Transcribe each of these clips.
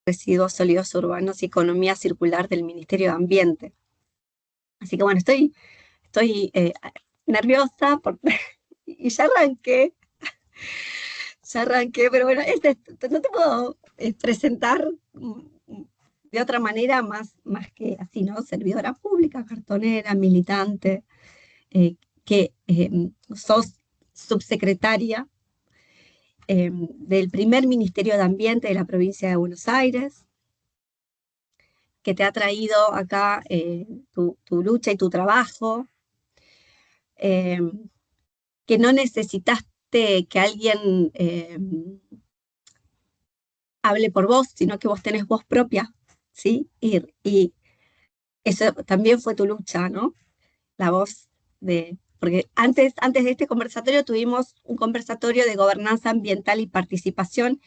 Residuos Sólidos Urbanos y Economía Circular del Ministerio de Ambiente. Así que bueno, estoy nerviosa y ya arranqué, pero bueno, no te puedo presentar de otra manera más que así, ¿no? Servidora pública, cartonera, militante, que sos subsecretaria del primer Ministerio de Ambiente de la provincia de Buenos Aires, que te ha traído acá tu lucha y tu trabajo, eh, que no necesitaste que alguien hable por vos, sino que vos tenés voz propia, ¿sí? Y eso también fue tu lucha, ¿no? La voz porque antes de este conversatorio tuvimos un conversatorio de gobernanza ambiental y participación,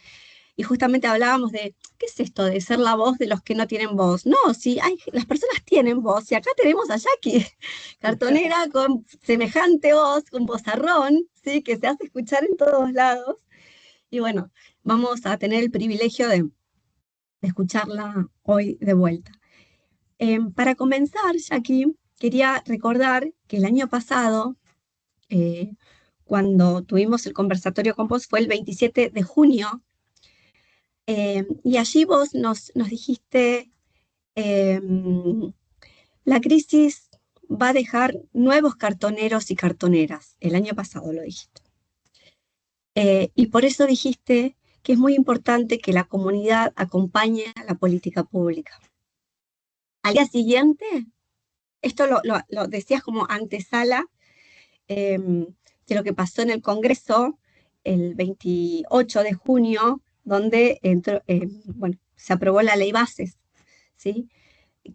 y justamente hablábamos de, ¿qué es esto de ser la voz de los que no tienen voz? No, sí, las personas tienen voz, y acá tenemos a Jackie, cartonera con semejante voz, con vozarrón, ¿sí? Que se hace escuchar en todos lados, y bueno, vamos a tener el privilegio de escucharla hoy de vuelta. Para comenzar, Jackie, quería recordar que el año pasado, eh, cuando tuvimos el conversatorio con vos, fue el 27 de junio, y allí vos nos dijiste, eh, la crisis va a dejar nuevos cartoneros y cartoneras. El año pasado lo dijiste. Y por eso dijiste que es muy importante que la comunidad acompañe a la política pública. Al día siguiente, esto lo decías como antesala eh, de lo que pasó en el Congreso el 28 de junio, donde bueno, se aprobó la ley bases, ¿sí?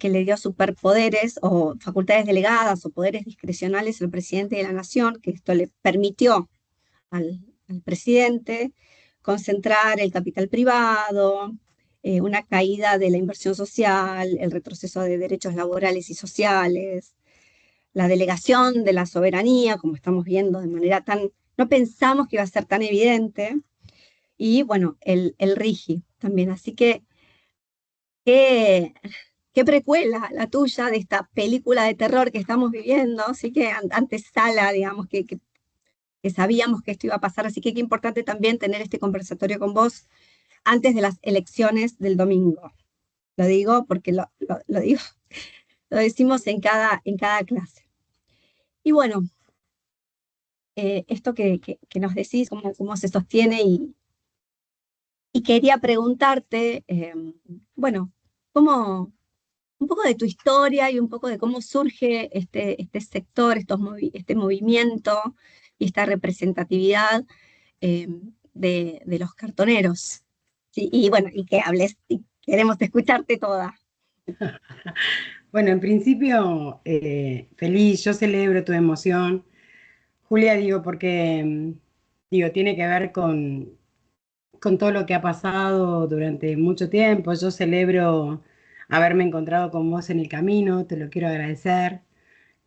Que le dio superpoderes o facultades delegadas o poderes discrecionales al presidente de la Nación, que esto le permitió al presidente concentrar el capital privado, una caída de la inversión social, el retroceso de derechos laborales y sociales, la delegación de la soberanía, como estamos viendo de manera no pensamos que iba a ser tan evidente, y bueno, el RIGI también. Así que, qué, qué precuela la tuya de esta película de terror que estamos viviendo, así que antesala, digamos, que sabíamos que esto iba a pasar, así que qué importante también tener este conversatorio con vos antes de las elecciones del domingo. Lo digo porque lo digo, lo decimos en cada clase. Y bueno, esto que nos decís, cómo se sostiene, y quería preguntarte, bueno, cómo, un poco de tu historia y un poco de cómo surge este sector, este movimiento y esta representatividad eh, de los cartoneros. Sí, y bueno, y que hables, y queremos escucharte toda. Bueno, en principio, feliz, yo celebro tu emoción. Julia, digo, porque digo, tiene que ver con todo lo que ha pasado durante mucho tiempo. Yo celebro haberme encontrado con vos en el camino, te lo quiero agradecer.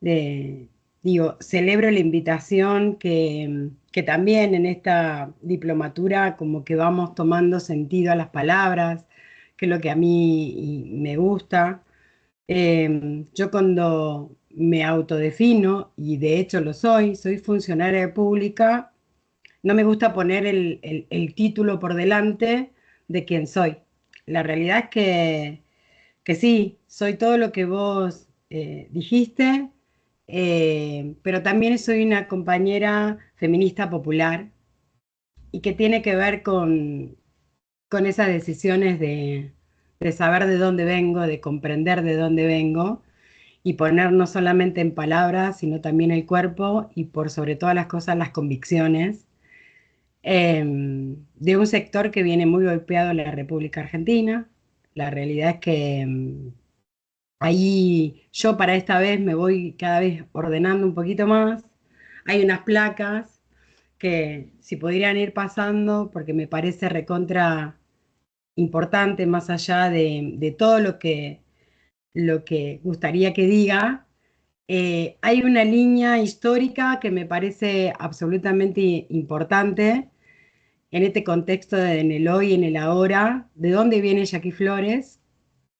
De- Digo, celebro la invitación que también en esta diplomatura como que vamos tomando sentido a las palabras, que es lo que a mí me gusta. Yo cuando me autodefino, y de hecho lo soy funcionaria pública, no me gusta poner el título por delante de quién soy. La realidad es que sí, soy todo lo que vos dijiste, pero también soy una compañera feminista popular y que tiene que ver con esas decisiones de saber de dónde vengo, de comprender de dónde vengo y poner no solamente en palabras, sino también el cuerpo y por sobre todas las cosas las convicciones de un sector que viene muy golpeado en la República Argentina. La realidad es que ahí yo para esta vez me voy cada vez ordenando un poquito más. Hay unas placas que si podrían ir pasando, porque me parece recontra importante, más allá de todo lo que gustaría que diga. Hay una línea histórica que me parece absolutamente importante, en este contexto en el hoy, en el ahora, de dónde viene Jackie Flores,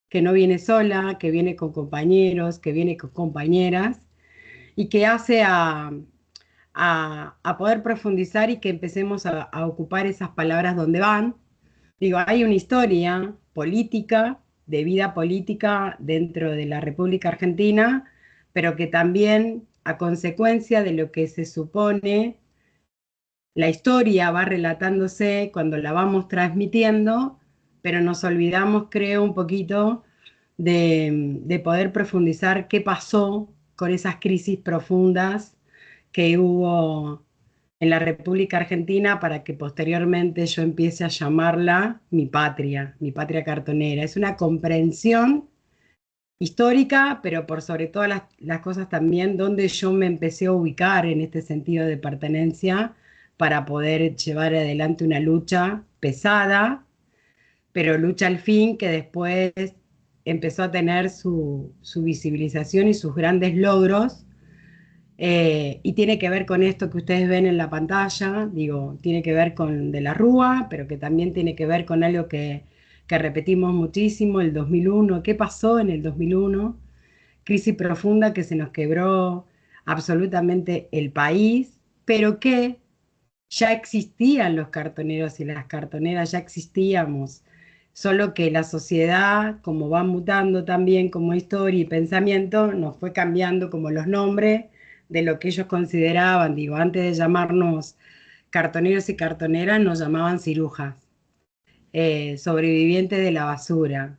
que no viene sola, que viene con compañeros, que viene con compañeras, y que hace a poder profundizar y que empecemos a ocupar esas palabras donde van. Digo, hay una historia política, de vida política dentro de la República Argentina, pero que también a consecuencia de lo que se supone, la historia va relatándose cuando la vamos transmitiendo, pero nos olvidamos, creo, un poquito de poder profundizar qué pasó con esas crisis profundas que hubo en la República Argentina para que posteriormente yo empiece a llamarla mi patria cartonera. Es una comprensión histórica, pero por sobre todas las cosas también donde yo me empecé a ubicar en este sentido de pertenencia para poder llevar adelante una lucha pesada, pero lucha al fin que después empezó a tener su visibilización y sus grandes logros, y tiene que ver con esto que ustedes ven en la pantalla, digo, tiene que ver con De la Rúa, pero que también tiene que ver con algo que repetimos muchísimo, el 2001. ¿Qué pasó en el 2001? Crisis profunda que se nos quebró absolutamente el país, pero que ya existían los cartoneros y las cartoneras, ya existíamos, solo que la sociedad, como va mutando también como historia y pensamiento, nos fue cambiando como los nombres de lo que ellos consideraban. Digo, antes de llamarnos cartoneros y cartoneras, nos llamaban cirujas, sobrevivientes de la basura,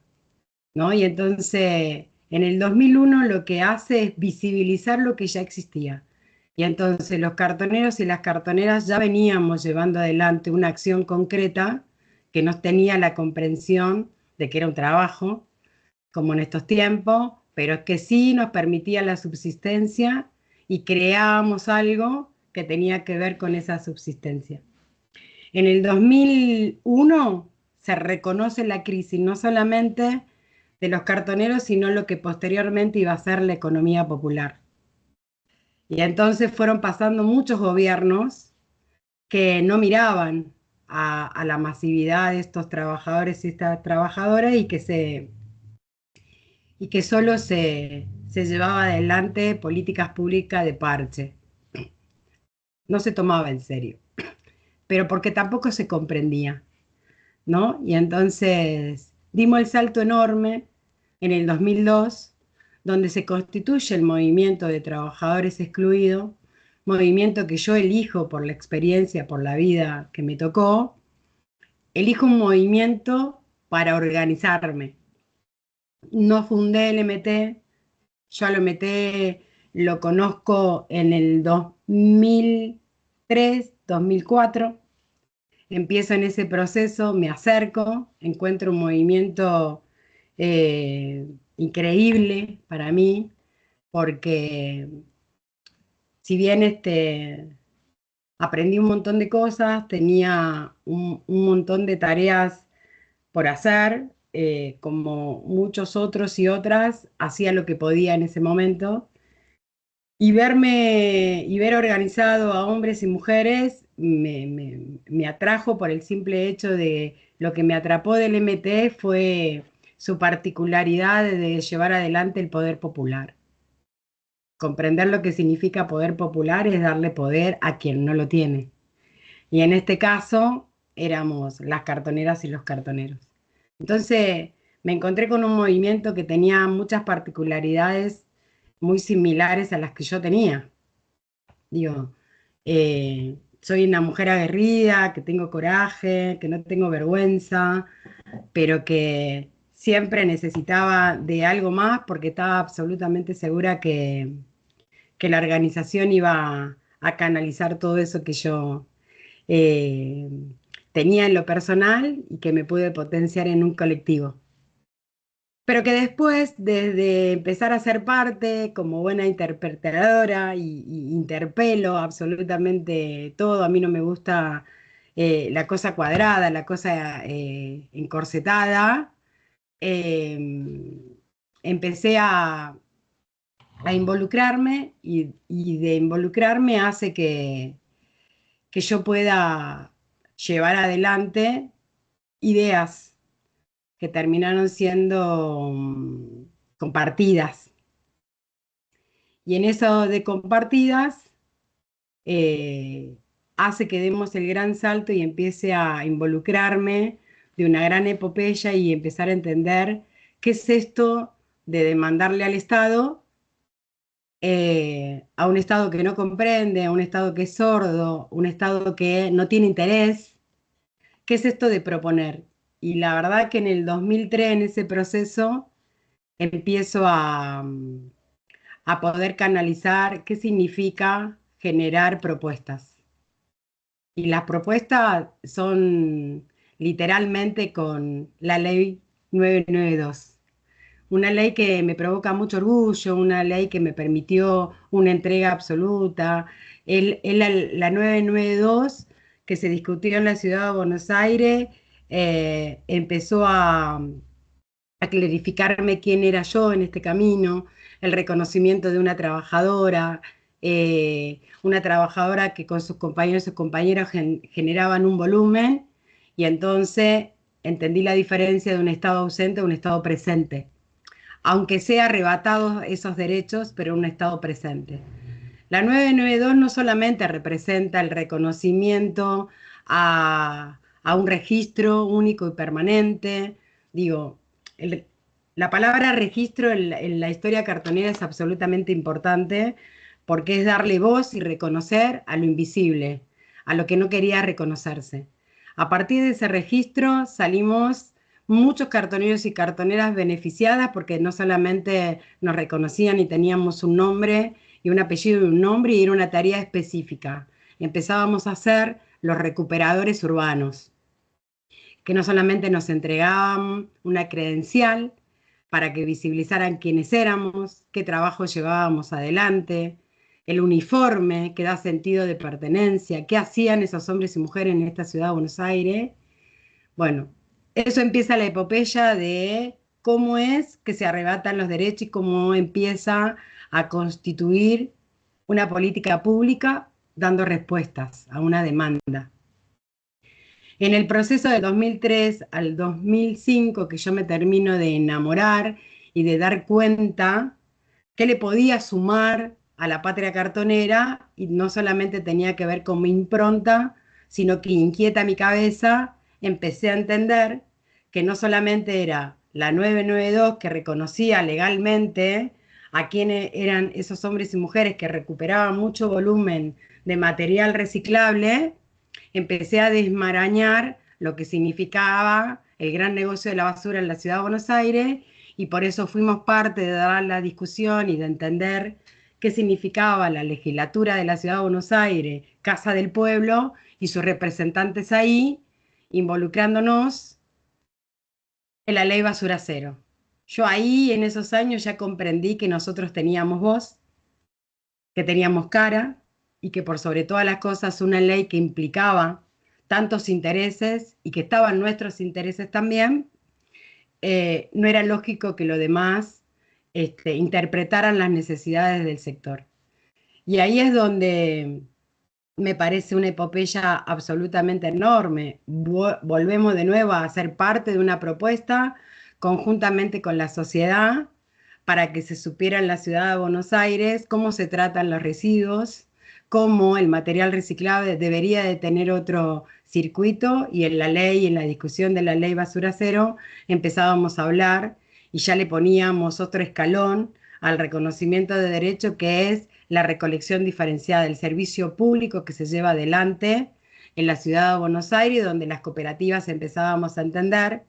¿no? Y entonces, en el 2001 lo que hace es visibilizar lo que ya existía. Y entonces los cartoneros y las cartoneras ya veníamos llevando adelante una acción concreta que nos tenía la comprensión de que era un trabajo, como en estos tiempos, pero que sí nos permitía la subsistencia y creábamos algo que tenía que ver con esa subsistencia. En el 2001 se reconoce la crisis no solamente de los cartoneros, sino lo que posteriormente iba a ser la economía popular. Y entonces fueron pasando muchos gobiernos que no miraban a la masividad de estos trabajadores y estas trabajadoras y que solo se llevaba adelante políticas públicas de parche. No se tomaba en serio, pero porque tampoco se comprendía, ¿no? Y entonces dimos el salto enorme en el 2002, donde se constituye el movimiento de trabajadores excluidos, movimiento que yo elijo por la experiencia, por la vida que me tocó, elijo un movimiento para organizarme. No fundé el MT, yo al MT lo conozco en el 2003, 2004, empiezo en ese proceso, me acerco, encuentro un movimiento increíble para mí, porque si bien aprendí un montón de cosas, tenía un montón de tareas por hacer, como muchos otros y otras, hacía lo que podía en ese momento. Y ver organizado a hombres y mujeres me atrajo por el simple hecho de lo que me atrapó del MT fue su particularidad de llevar adelante el poder popular. Comprender lo que significa poder popular es darle poder a quien no lo tiene. Y en este caso éramos las cartoneras y los cartoneros. Entonces me encontré con un movimiento que tenía muchas particularidades muy similares a las que yo tenía. Digo, soy una mujer aguerrida, que tengo coraje, que no tengo vergüenza, pero que siempre necesitaba de algo más porque estaba absolutamente segura que la organización iba a canalizar todo eso que yo eh, tenía en lo personal y que me pude potenciar en un colectivo. Pero que después, desde empezar a ser parte como buena interpretadora y interpelo absolutamente todo, a mí no me gusta la cosa cuadrada, la cosa encorsetada, eh, empecé a involucrarme y de involucrarme hace que yo pueda llevar adelante ideas que terminaron siendo compartidas. Y en eso de compartidas eh, hace que demos el gran salto y empiece a involucrarme de una gran epopeya y empezar a entender qué es esto de demandarle al Estado, a un Estado que no comprende, a un Estado que es sordo, un Estado que no tiene interés. ¿Qué es esto de proponer? Y la verdad que en el 2003, en ese proceso, empiezo a poder canalizar qué significa generar propuestas. Y las propuestas son literalmente con la ley 992. Una ley que me provoca mucho orgullo, una ley que me permitió una entrega absoluta. La 992 que se discutió en la ciudad de Buenos Aires empezó a clarificarme quién era yo en este camino, el reconocimiento de una trabajadora que con sus compañeros y sus compañeras generaban un volumen, y entonces entendí la diferencia de un Estado ausente a un Estado presente, aunque sea arrebatados esos derechos, pero un Estado presente. La 992 no solamente representa el reconocimiento a un registro único y permanente, digo, el- la palabra registro en la historia cartonera es absolutamente importante porque es darle voz y reconocer a lo invisible, a lo que no quería reconocerse. A partir de ese registro salimos muchos cartoneros y cartoneras beneficiadas porque no solamente nos reconocían y teníamos un nombre y un apellido y un nombre y era una tarea específica. Empezábamos a ser los recuperadores urbanos, que no solamente nos entregaban una credencial para que visibilizaran quiénes éramos, qué trabajo llevábamos adelante, el uniforme que da sentido de pertenencia, qué hacían esos hombres y mujeres en esta ciudad de Buenos Aires. Bueno, eso empieza la epopeya de cómo es que se arrebatan los derechos y cómo empieza a constituir una política pública dando respuestas a una demanda. En el proceso de 2003 al 2005, que yo me termino de enamorar y de dar cuenta qué le podía sumar a la patria cartonera, y no solamente tenía que ver con mi impronta, sino que inquieta mi cabeza, empecé a entender que no solamente era la 992 que reconocía legalmente a quienes eran esos hombres y mujeres que recuperaban mucho volumen de material reciclable, empecé a desmarañar lo que significaba el gran negocio de la basura en la ciudad de Buenos Aires, y por eso fuimos parte de dar la discusión y de entender qué significaba la legislatura de la ciudad de Buenos Aires, Casa del Pueblo, y sus representantes ahí, involucrándonos en la ley Basura Cero. Yo ahí en esos años ya comprendí que nosotros teníamos voz, que teníamos cara y que por sobre todas las cosas una ley que implicaba tantos intereses y que estaban nuestros intereses también, no era lógico que lo demás interpretaran las necesidades del sector. Y ahí es donde me parece una epopeya absolutamente enorme. Volvemos de nuevo a ser parte de una propuesta conjuntamente con la sociedad para que se supiera en la ciudad de Buenos Aires cómo se tratan los residuos, cómo el material reciclable debería de tener otro circuito, y en la ley, en la discusión de la ley Basura Cero, empezábamos a hablar y ya le poníamos otro escalón al reconocimiento de derecho, que es la recolección diferenciada del servicio público que se lleva adelante en la ciudad de Buenos Aires, donde las cooperativas empezábamos a entender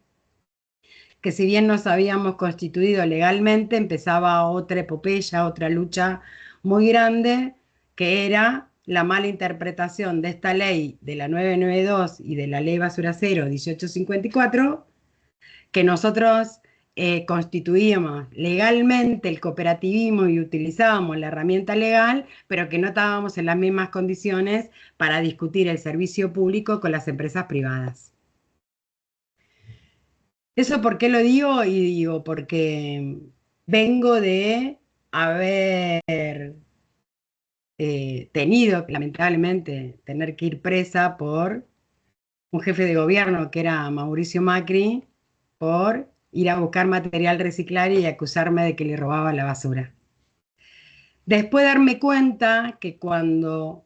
que si bien nos habíamos constituido legalmente, empezaba otra epopeya, otra lucha muy grande, que era la mala interpretación de esta ley de la 992 y de la ley Basura Cero 1854, que nosotros constituíamos legalmente el cooperativismo y utilizábamos la herramienta legal, pero que no estábamos en las mismas condiciones para discutir el servicio público con las empresas privadas. ¿Eso por qué lo digo? Y digo, porque vengo de haber tenido, lamentablemente, tener que ir presa por un jefe de gobierno que era Mauricio Macri por ir a buscar material reciclable y acusarme de que le robaba la basura. Después darme cuenta que cuando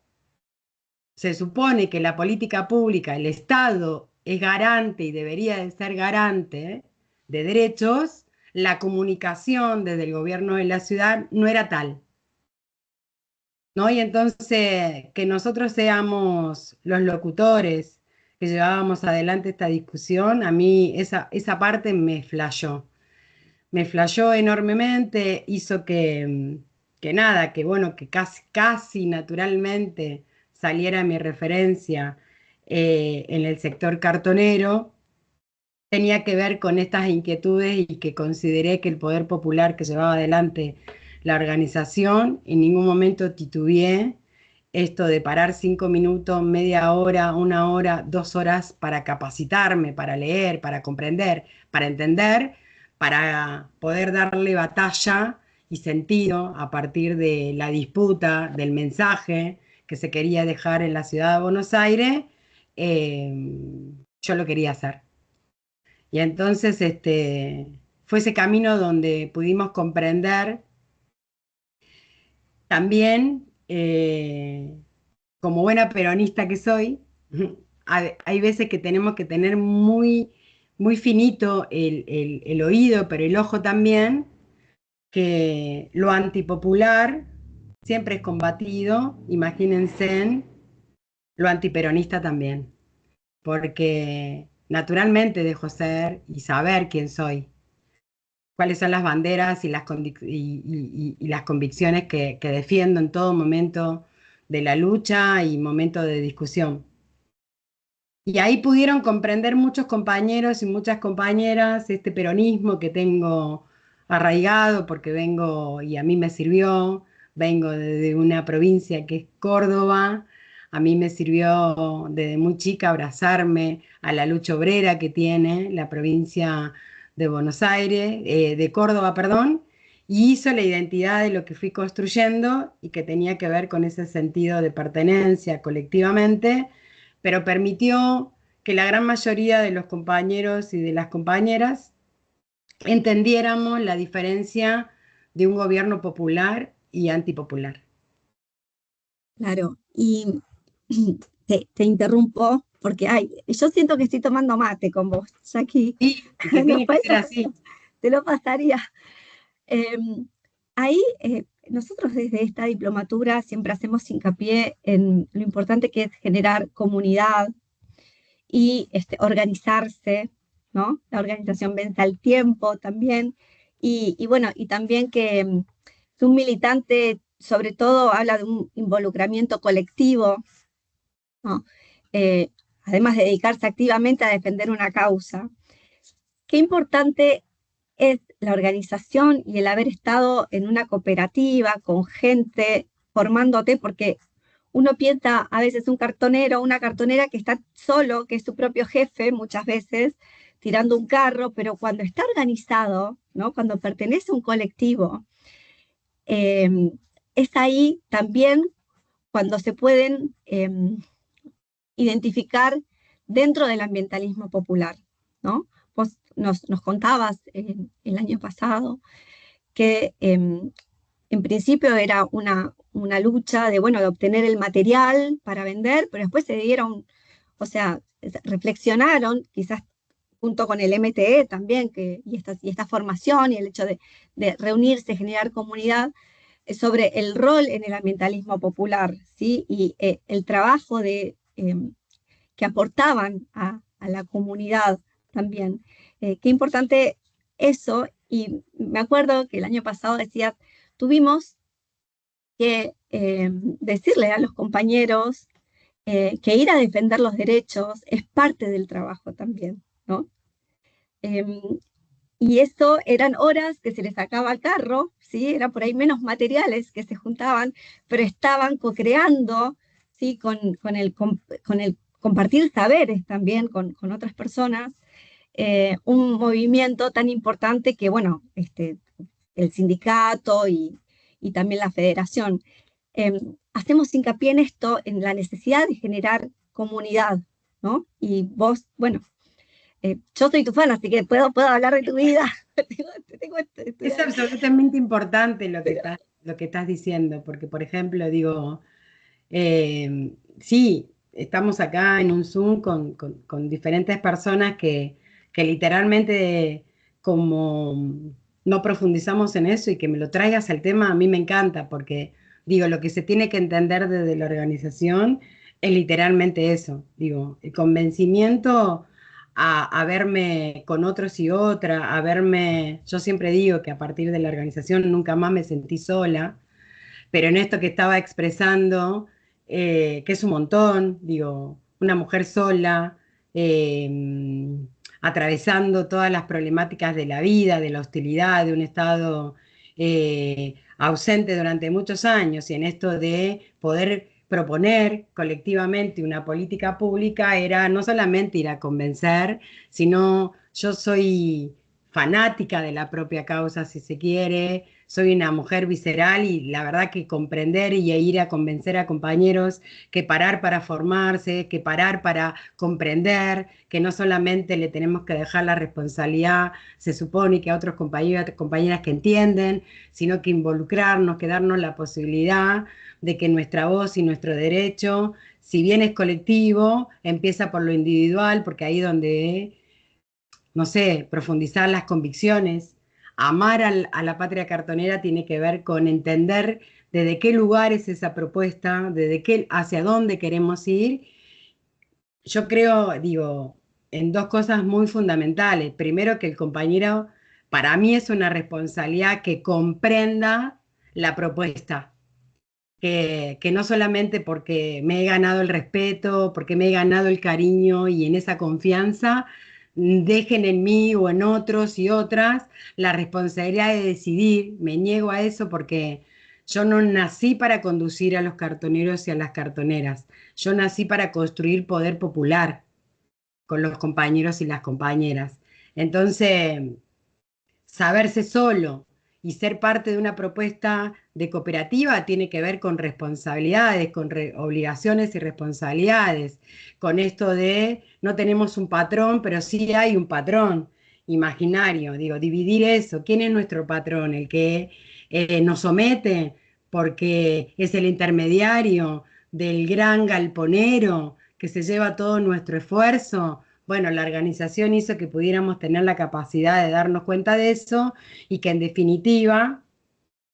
se supone que la política pública, el Estado es garante y debería de ser garante de derechos, la comunicación desde el gobierno de la ciudad no era tal, ¿no? Y entonces que nosotros seamos los locutores que llevábamos adelante esta discusión, a mí esa parte me flashó enormemente, hizo que nada, que bueno, que casi naturalmente saliera mi referencia en el sector cartonero, tenía que ver con estas inquietudes y que consideré que el poder popular que llevaba adelante la organización, en ningún momento titubeé esto de parar 5 minutos, media hora, 1 hora, 2 horas para capacitarme, para leer, para comprender, para entender, para poder darle batalla y sentido a partir de la disputa, del mensaje que se quería dejar en la ciudad de Buenos Aires, yo lo quería hacer. Y entonces fue ese camino donde pudimos comprender también, como buena peronista que soy, hay veces que tenemos que tener muy finito el oído, pero el ojo también, que lo antipopular siempre es combatido, imagínense, lo antiperonista también, porque naturalmente dejo ser y saber quién soy, cuáles son las banderas y y las convicciones que defiendo en todo momento de la lucha y momento de discusión. Y ahí pudieron comprender muchos compañeros y muchas compañeras este peronismo que tengo arraigado, porque vengo, y a mí me sirvió, vengo de una provincia que es Córdoba, a mí me sirvió desde muy chica abrazarme a la lucha obrera que tiene la provincia de Buenos Aires, de Córdoba, perdón, y hizo la identidad de lo que fui construyendo y que tenía que ver con ese sentido de pertenencia colectivamente, pero permitió que la gran mayoría de los compañeros y de las compañeras entendiéramos la diferencia de un gobierno popular y antipopular. Claro, y te interrumpo porque yo siento que estoy tomando mate con vos, Jackie. Sí, y que No, tiene que por ser eso así. te lo pasaría. Ahí nosotros desde esta diplomatura siempre hacemos hincapié en lo importante que es generar comunidad y organizarse, ¿no? La organización vence al tiempo también. Y bueno, y también que un militante sobre todo habla de un involucramiento colectivo, ¿no? Eh, además de dedicarse activamente a defender una causa. Qué importante es la organización y el haber estado en una cooperativa con gente formándote, porque uno piensa a veces un cartonero, una cartonera que está solo, que es su propio jefe muchas veces, tirando un carro, pero cuando está organizado, ¿no? Cuando pertenece a un colectivo, eh, es ahí también cuando se pueden identificar dentro del ambientalismo popular, ¿no? Vos nos contabas el año pasado que en principio era una lucha de, bueno, de obtener el material para vender, pero después se dieron, o sea, reflexionaron, quizás junto con el MTE también, y esta formación y el hecho de reunirse, generar comunidad, sobre el rol en el ambientalismo popular, ¿sí? Y el trabajo que aportaban a la comunidad también. Qué importante eso, y me acuerdo que el año pasado decía, tuvimos que decirle a los compañeros que ir a defender los derechos es parte del trabajo también, ¿no? Eh, y eso eran horas que se les sacaba al carro, ¿sí? Era por ahí menos materiales que se juntaban, pero estaban co-creando, ¿sí? Con el compartir saberes también con otras personas, un movimiento tan importante que, bueno, el sindicato y también la federación. Hacemos hincapié en esto, en la necesidad de generar comunidad, ¿no? Y vos, bueno, yo soy tu fan, así que puedo hablar de tu vida. Es absolutamente importante Pero, lo que estás diciendo, porque, por ejemplo, digo, sí, estamos acá en un Zoom con diferentes personas que literalmente, como no profundizamos en eso y que me lo traigas el tema, a mí me encanta, porque digo, lo que se tiene que entender desde la organización es literalmente eso, digo, el convencimiento a verme con otros y otra, a verme, yo siempre digo que a partir de la organización nunca más me sentí sola, pero en esto que estaba expresando, que es un montón, digo, una mujer sola, atravesando todas las problemáticas de la vida, de la hostilidad, de un Estado ausente durante muchos años, y en esto de poder proponer colectivamente una política pública era no solamente ir a convencer, sino yo soy fanática de la propia causa, si se quiere, soy una mujer visceral y la verdad que comprender y ir a convencer a compañeros que parar para formarse, que parar para comprender, que no solamente le tenemos que dejar la responsabilidad, se supone que a otros compañeros, compañeras que entienden, sino que involucrarnos, que darnos la posibilidad de que nuestra voz y nuestro derecho, si bien es colectivo, empieza por lo individual, porque ahí donde no sé, profundizar las convicciones. Amar a la patria cartonera tiene que ver con entender desde qué lugar es esa propuesta, desde qué, hacia dónde queremos ir. Yo creo, digo, en dos cosas muy fundamentales. Primero, que el compañero, para mí es una responsabilidad que comprenda la propuesta, que no solamente porque me he ganado el respeto, porque me he ganado el cariño y en esa confianza, dejen en mí o en otros y otras la responsabilidad de decidir. Me niego a eso porque yo no nací para conducir a los cartoneros y a las cartoneras. Yo nací para construir poder popular con los compañeros y las compañeras. Entonces, saberse solo y ser parte de una propuesta de cooperativa tiene que ver con responsabilidades, con obligaciones y responsabilidades, con esto de no tenemos un patrón, pero sí hay un patrón imaginario, digo, dividir eso, ¿quién es nuestro patrón? El que nos somete porque es el intermediario del gran galponero que se lleva todo nuestro esfuerzo. Bueno, la organización hizo que pudiéramos tener la capacidad de darnos cuenta de eso y que en definitiva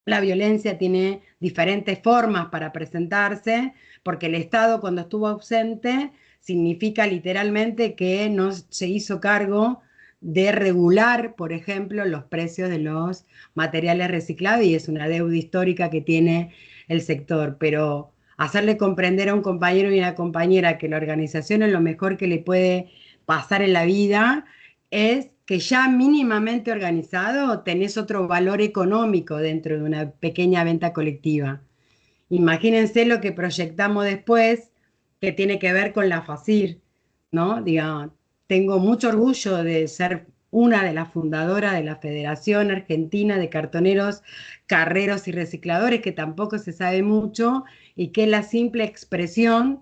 la violencia tiene diferentes formas para presentarse, porque el Estado cuando estuvo ausente significa literalmente que no se hizo cargo de regular, por ejemplo, los precios de los materiales reciclados y es una deuda histórica que tiene el sector, pero hacerle comprender a un compañero y una compañera que la organización es lo mejor que le puede pasar en la vida es que ya mínimamente organizado tenés otro valor económico dentro de una pequeña venta colectiva. Imagínense lo que proyectamos después, que tiene que ver con la FACIR, ¿no? Digamos, tengo mucho orgullo de ser una de las fundadoras de la Federación Argentina de Cartoneros, Carreros y Recicladores, que tampoco se sabe mucho, y que es la simple expresión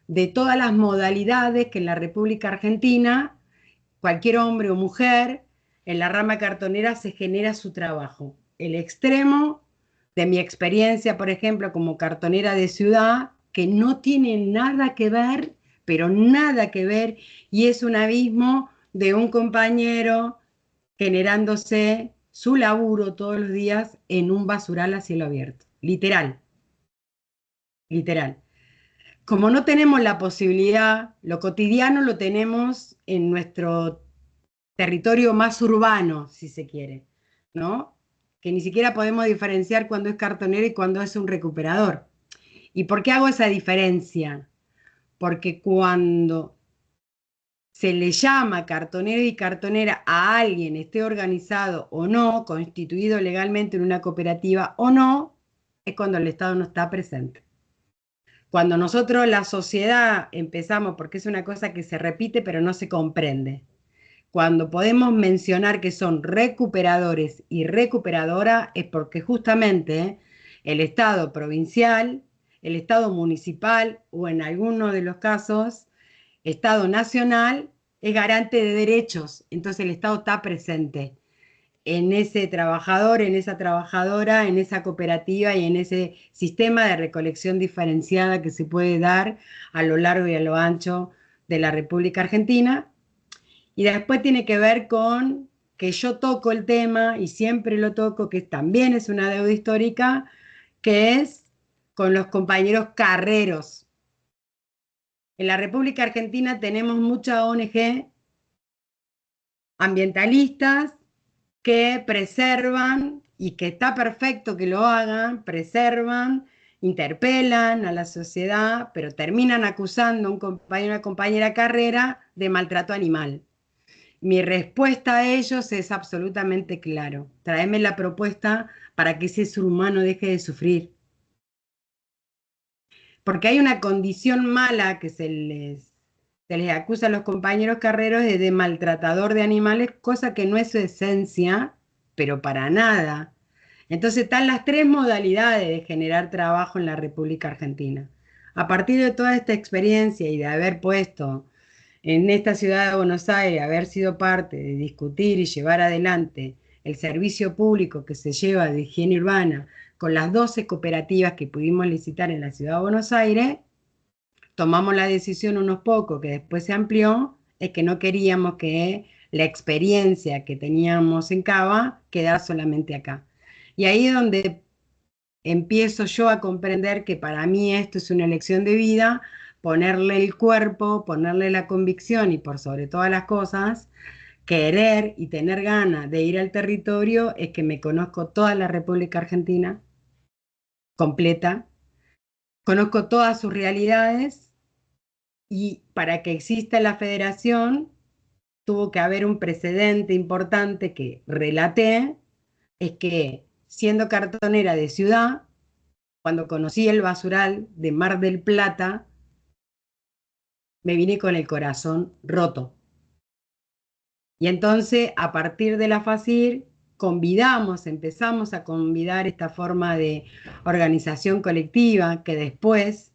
de todas las modalidades que en la República Argentina cualquier hombre o mujer en la rama cartonera se genera su trabajo. El extremo de mi experiencia, por ejemplo, como cartonera de ciudad, que no tiene nada que ver, pero nada que ver, y es un abismo de un compañero generándose su laburo todos los días en un basural a cielo abierto. Literal, literal. Como no tenemos la posibilidad, lo cotidiano lo tenemos en nuestro territorio más urbano, si se quiere, ¿no? Que ni siquiera podemos diferenciar cuando es cartonero y cuando es un recuperador. ¿Y por qué hago esa diferencia? Porque cuando se le llama cartonero y cartonera a alguien, esté organizado o no, constituido legalmente en una cooperativa o no, es cuando el Estado no está presente. Cuando nosotros, la sociedad, empezamos, porque es una cosa que se repite pero no se comprende, cuando podemos mencionar que son recuperadores y recuperadoras es porque justamente el Estado provincial, el Estado municipal o en algunos de los casos Estado nacional es garante de derechos, entonces el Estado está presente en ese trabajador, en esa trabajadora, en esa cooperativa y en ese sistema de recolección diferenciada que se puede dar a lo largo y a lo ancho de la República Argentina. Y después tiene que ver con que yo toco el tema, y siempre lo toco, que también es una deuda histórica, que es con los compañeros carreros. En la República Argentina tenemos muchas ONG ambientalistas que preservan, y que está perfecto que lo hagan, preservan, interpelan a la sociedad, pero terminan acusando a un compañero o una compañera carrera de maltrato animal. Mi respuesta a ellos es absolutamente claro. Tráeme la propuesta para que ese ser humano deje de sufrir. Porque hay una condición mala que se les acusa a los compañeros carreros de maltratador de animales, cosa que no es su esencia, pero para nada. Entonces están las tres modalidades de generar trabajo en la República Argentina. A partir de toda esta experiencia y de haber puesto en esta ciudad de Buenos Aires, haber sido parte de discutir y llevar adelante el servicio público que se lleva de higiene urbana con las 12 cooperativas que pudimos licitar en la ciudad de Buenos Aires, tomamos la decisión unos pocos, que después se amplió, es que no queríamos que la experiencia que teníamos en Cava quedara solamente acá. Y ahí es donde empiezo yo a comprender que para mí esto es una elección de vida, ponerle el cuerpo, ponerle la convicción y por sobre todas las cosas, querer y tener ganas de ir al territorio, es que me conozco toda la República Argentina completa, conozco todas sus realidades, y para que exista la federación tuvo que haber un precedente importante que relaté, es que siendo cartonera de ciudad, cuando conocí el basural de Mar del Plata, me vine con el corazón roto. Y entonces, a partir de la FACIR, empezamos a convidar esta forma de organización colectiva que después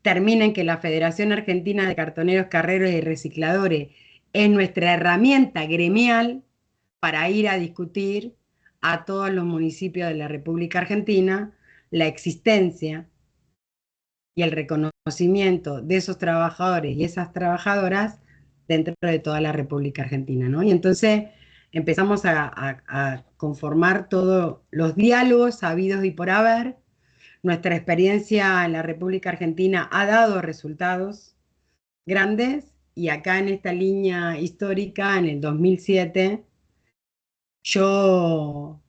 termina en que la Federación Argentina de Cartoneros, Carreros y Recicladores es nuestra herramienta gremial para ir a discutir a todos los municipios de la República Argentina la existencia y el reconocimiento de esos trabajadores y esas trabajadoras dentro de toda la República Argentina, ¿no? Y entonces empezamos a conformar todos los diálogos habidos y por haber. Nuestra experiencia en la República Argentina ha dado resultados grandes, y acá en esta línea histórica, en el 2007, yo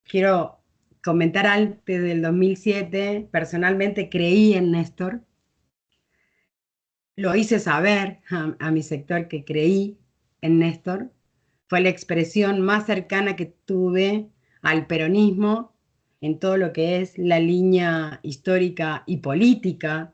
quiero comentar antes del 2007, personalmente creí en Néstor, lo hice saber a mi sector que creí en Néstor, fue la expresión más cercana que tuve al peronismo en todo lo que es la línea histórica y política,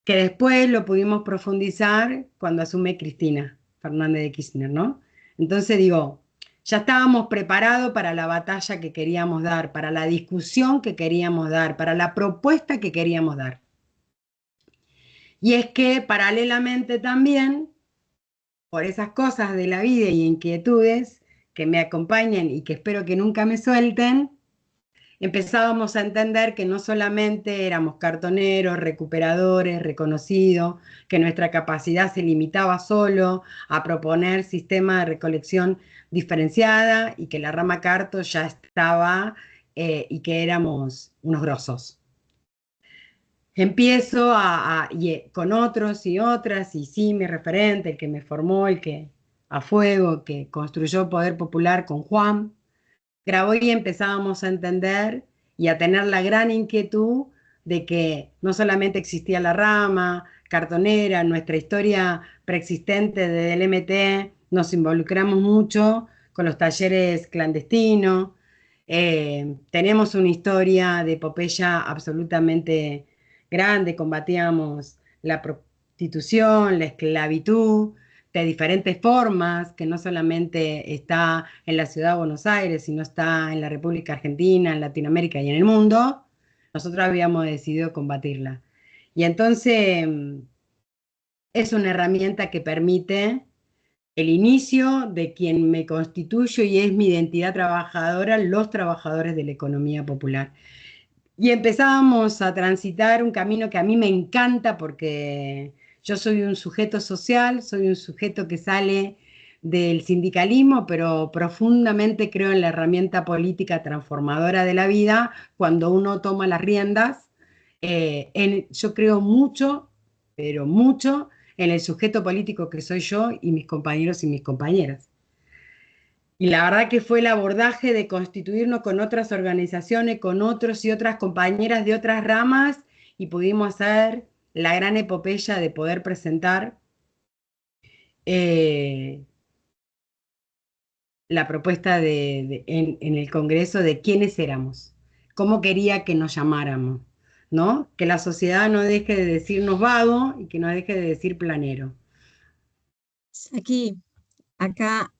que después lo pudimos profundizar cuando asume Cristina Fernández de Kirchner, ¿no? Entonces digo, ya estábamos preparados para la batalla que queríamos dar, para la discusión que queríamos dar, para la propuesta que queríamos dar. Y es que paralelamente también, por esas cosas de la vida y inquietudes que me acompañan y que espero que nunca me suelten, empezábamos a entender que no solamente éramos cartoneros, recuperadores, reconocidos, que nuestra capacidad se limitaba solo a proponer sistemas de recolección diferenciada y que la rama carto ya estaba y que éramos unos grosos. Empiezo con otros y otras, y sí, mi referente, el que me formó, el que a fuego, que construyó Poder Popular con Juan, grabó, y empezábamos a entender y a tener la gran inquietud de que no solamente existía la rama cartonera, nuestra historia preexistente del MT, nos involucramos mucho con los talleres clandestinos, tenemos una historia de epopeya absolutamente grande, combatíamos la prostitución, la esclavitud, de diferentes formas, que no solamente está en la ciudad de Buenos Aires, sino está en la República Argentina, en Latinoamérica y en el mundo, nosotros habíamos decidido combatirla. Y entonces es una herramienta que permite el inicio de quien me constituyo y es mi identidad trabajadora, los trabajadores de la economía popular. Y empezábamos a transitar un camino que a mí me encanta porque yo soy un sujeto social, soy un sujeto que sale del sindicalismo, pero profundamente creo en la herramienta política transformadora de la vida cuando uno toma las riendas. Yo creo mucho, pero mucho, en el sujeto político que soy yo y mis compañeros y mis compañeras. Y la verdad que fue el abordaje de constituirnos con otras organizaciones, con otros y otras compañeras de otras ramas, y pudimos hacer la gran epopeya de poder presentar eh, la propuesta en el Congreso de quiénes éramos, cómo quería que nos llamáramos, ¿no? Que la sociedad no deje de decirnos vago y que no deje de decir planero. Aquí, acá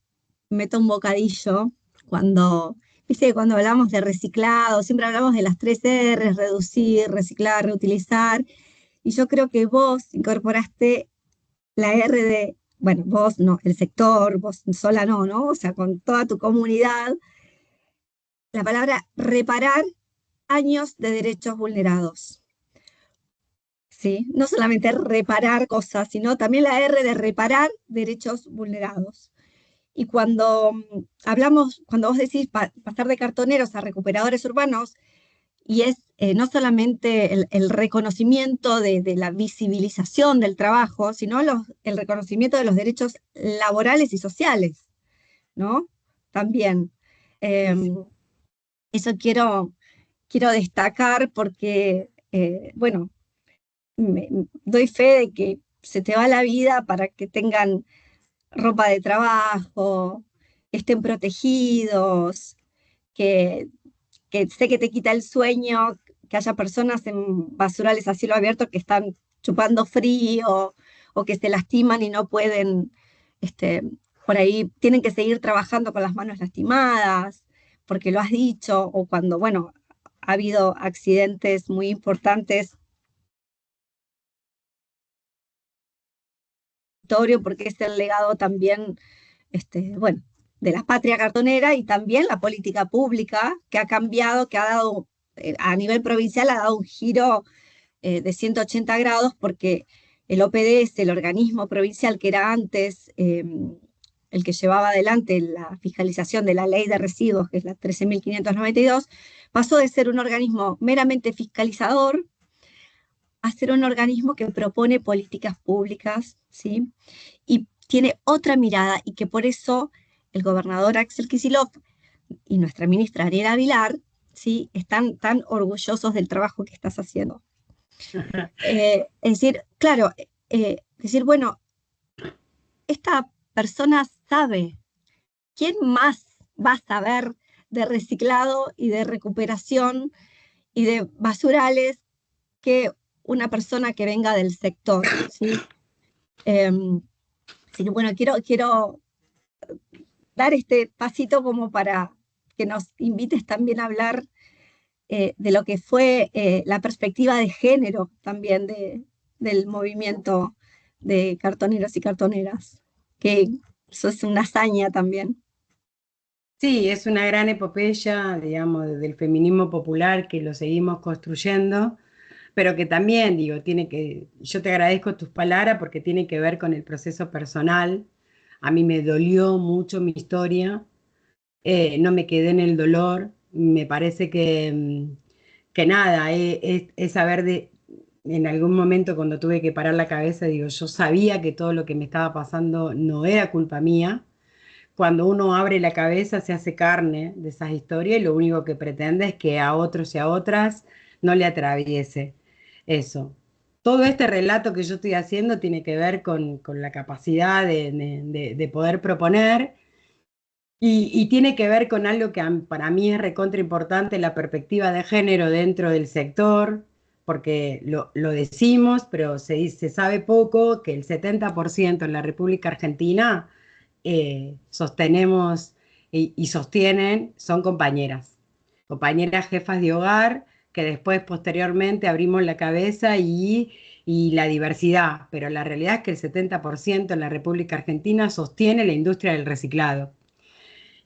meto un bocadillo cuando, viste, que cuando hablamos de reciclado, siempre hablamos de las 3 R, reducir, reciclar, reutilizar, y yo creo que vos incorporaste la R de, bueno, vos no, el sector, vos sola no, ¿no? O sea, con toda tu comunidad, la palabra reparar años de derechos vulnerados. ¿Sí? No solamente reparar cosas, sino también la R de reparar derechos vulnerados. Y cuando hablamos, cuando vos decís pasar de cartoneros a recuperadores urbanos, y es no solamente el reconocimiento de la visibilización del trabajo, sino el reconocimiento de los derechos laborales y sociales, ¿no? También. Eh, Sí, sí. Eso quiero destacar porque, bueno, doy fe de que se te va la vida para que tengan ropa de trabajo, estén protegidos, que, que sé que te quita el sueño, que haya personas en basurales a cielo abierto que están chupando frío o que se lastiman y no pueden, este, por ahí tienen que seguir trabajando con las manos lastimadas, porque lo has dicho, o cuando, bueno, ha habido accidentes muy importantes, porque es el legado también, bueno, de la patria cartonera y también la política pública que ha cambiado, que ha dado, a nivel provincial, ha dado un giro de 180 grados porque el OPDS, el organismo provincial que era antes el que llevaba adelante la fiscalización de la ley de residuos, que es la 13.592, pasó de ser un organismo meramente fiscalizador a ser un organismo que propone políticas públicas, ¿sí? Y tiene otra mirada y que por eso el gobernador Axel Kicillof y nuestra ministra Ariela Vilar, ¿sí? Están tan orgullosos del trabajo que estás haciendo. Es decir, claro, decir, bueno, esta persona sabe, ¿quién más va a saber de reciclado y de recuperación y de basurales que una persona que venga del sector? ¿Sí? Así que bueno, quiero dar este pasito como para que nos invites también a hablar de lo que fue la perspectiva de género también del movimiento de cartoneros y cartoneras, que eso es una hazaña también. Sí, es una gran epopeya, digamos, del feminismo popular que lo seguimos construyendo, pero que también, digo, yo te agradezco tus palabras porque tiene que ver con el proceso personal. A mí me dolió mucho mi historia, no me quedé en el dolor, me parece que nada, es saber en algún momento cuando tuve que parar la cabeza, digo, yo sabía que todo lo que me estaba pasando no era culpa mía. Cuando uno abre la cabeza se hace carne de esas historias y lo único que pretende es que a otros y a otras no le atraviese eso. Todo este relato que yo estoy haciendo tiene que ver con la capacidad de poder proponer y tiene que ver con algo que para mí es recontra importante, la perspectiva de género dentro del sector, porque lo decimos, pero se sabe poco que el 70% en la República Argentina sostenemos y sostienen, son compañeras, compañeras jefas de hogar, que después posteriormente abrimos la cabeza y y la diversidad, pero la realidad es que el 70% en la República Argentina sostiene la industria del reciclado.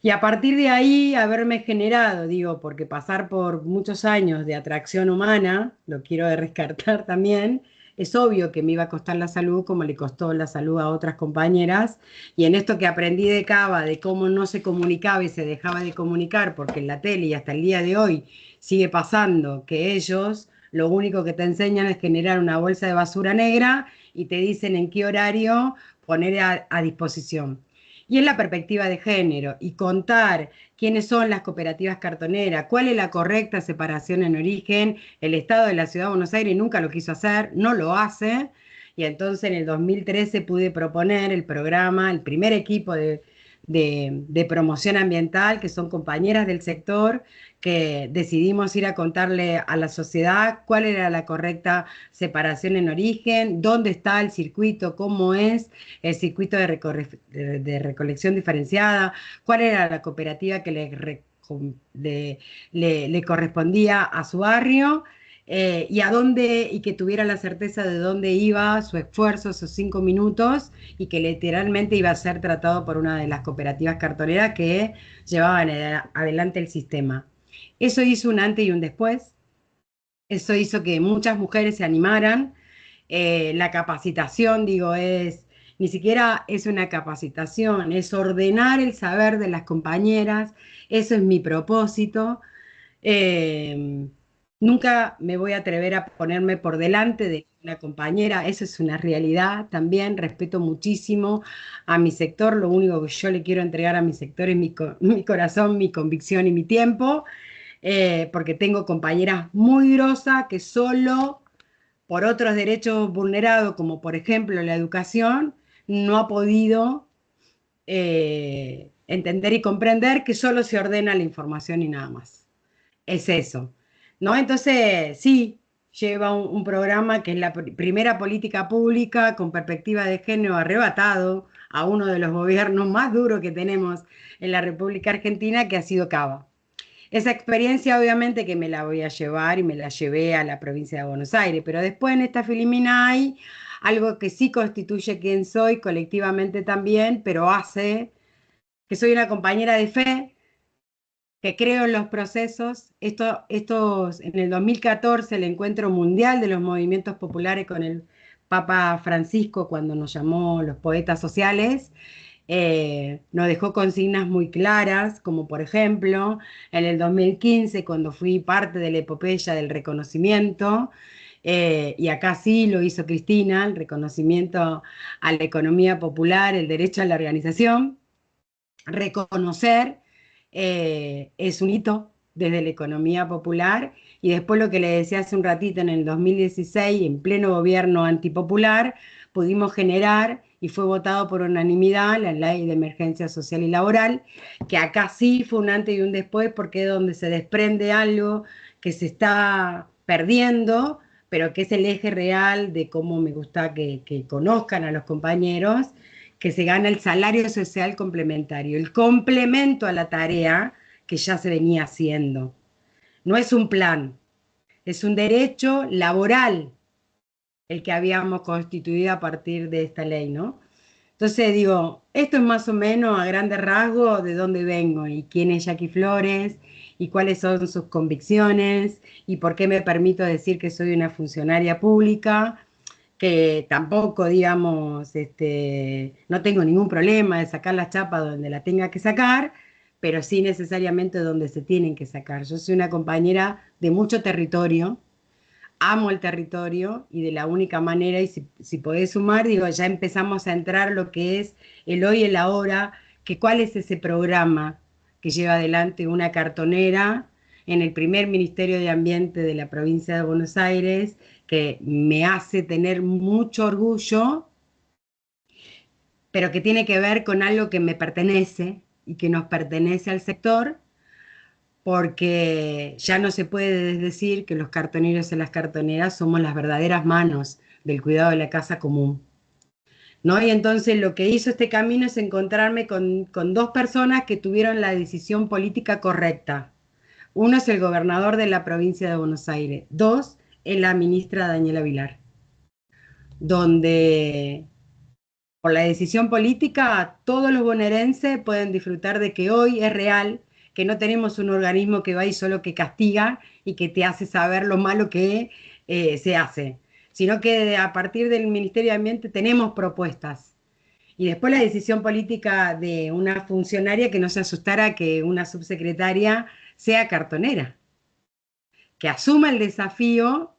Y a partir de ahí haberme generado, digo, porque pasar por muchos años de atracción humana, lo quiero rescatar también, es obvio que me iba a costar la salud como le costó la salud a otras compañeras. Y en esto que aprendí de Cava, de cómo no se comunicaba y se dejaba de comunicar, porque en la tele y hasta el día de hoy sigue pasando que ellos lo único que te enseñan es generar una bolsa de basura negra y te dicen en qué horario poner a disposición. Y es la perspectiva de género y contar quiénes son las cooperativas cartoneras, cuál es la correcta separación en origen. El Estado de la Ciudad de Buenos Aires nunca lo quiso hacer, no lo hace. Y entonces en el 2013 pude proponer el programa, el primer equipo de promoción ambiental, que son compañeras del sector, que decidimos ir a contarle a la sociedad cuál era la correcta separación en origen, dónde está el circuito, cómo es el circuito de recolección diferenciada, cuál era la cooperativa que le correspondía a su barrio, y a dónde, y que tuviera la certeza de dónde iba su esfuerzo, esos 5 minutos, y que literalmente iba a ser tratado por una de las cooperativas cartoneras que llevaban adelante el sistema. Eso hizo un antes y un después. Eso hizo que muchas mujeres se animaran. La capacitación, digo, ni siquiera es una capacitación, es ordenar el saber de las compañeras. Eso es mi propósito. Eh, Nunca me voy a atrever a ponerme por delante de una compañera, eso es una realidad también. Respeto muchísimo a mi sector, lo único que yo le quiero entregar a mi sector es mi corazón, mi convicción y mi tiempo, porque tengo compañeras muy grosas que solo por otros derechos vulnerados, como por ejemplo la educación, no ha podido entender y comprender que solo se ordena la información y nada más. Es eso, ¿no? Entonces, sí, lleva un programa que es la primera política pública con perspectiva de género arrebatado a uno de los gobiernos más duros que tenemos en la República Argentina, que ha sido Cava. Esa experiencia obviamente que me la voy a llevar y me la llevé a la provincia de Buenos Aires, pero después en esta Filimina hay algo que sí constituye quién soy colectivamente también, pero hace que soy una compañera de fe, que creo en los procesos. En el 2014, el Encuentro Mundial de los Movimientos Populares con el Papa Francisco, cuando nos llamó los poetas sociales, nos dejó consignas muy claras, como por ejemplo, en el 2015, cuando fui parte de la epopeya del reconocimiento, y acá sí lo hizo Cristina, el reconocimiento a la economía popular, el derecho a la organización. Reconocer es un hito desde la economía popular, y después lo que le decía hace un ratito, en el 2016, en pleno gobierno antipopular, pudimos generar y fue votado por unanimidad la ley de emergencia social y laboral, que acá sí fue un antes y un después, porque es donde se desprende algo que se está perdiendo, pero que es el eje real de cómo me gusta que conozcan a los compañeros, que se gana el salario social complementario, el complemento a la tarea que ya se venía haciendo. No es un plan, es un derecho laboral el que habíamos constituido a partir de esta ley, ¿no? Entonces digo, esto es más o menos a grandes rasgos de dónde vengo y quién es Jackie Flores y cuáles son sus convicciones y por qué me permito decir que soy una funcionaria pública, que tampoco, digamos, no tengo ningún problema de sacar la chapa donde la tenga que sacar, pero sí necesariamente donde se tienen que sacar. Yo soy una compañera de mucho territorio, amo el territorio, y de la única manera, y si podés sumar, digo, ya empezamos a entrar lo que es el hoy y el ahora, que cuál es ese programa que lleva adelante una cartonera en el primer Ministerio de Ambiente de la provincia de Buenos Aires, que me hace tener mucho orgullo, pero que tiene que ver con algo que me pertenece y que nos pertenece al sector, porque ya no se puede decir que los cartoneros y las cartoneras somos las verdaderas manos del cuidado de la casa común, ¿no? Y entonces lo que hizo este camino es encontrarme con dos personas que tuvieron la decisión política correcta. Uno es el gobernador de la provincia de Buenos Aires, dos es la ministra Daniela Vilar. donde por la decisión política todos los bonaerenses pueden disfrutar de que hoy es real, que no tenemos un organismo que va y solo que castiga y que te hace saber lo malo que se hace, sino que a partir del Ministerio de Ambiente tenemos propuestas. Y después la decisión política de una funcionaria que no se asustara que una subsecretaria sea cartonera, que asuma el desafío.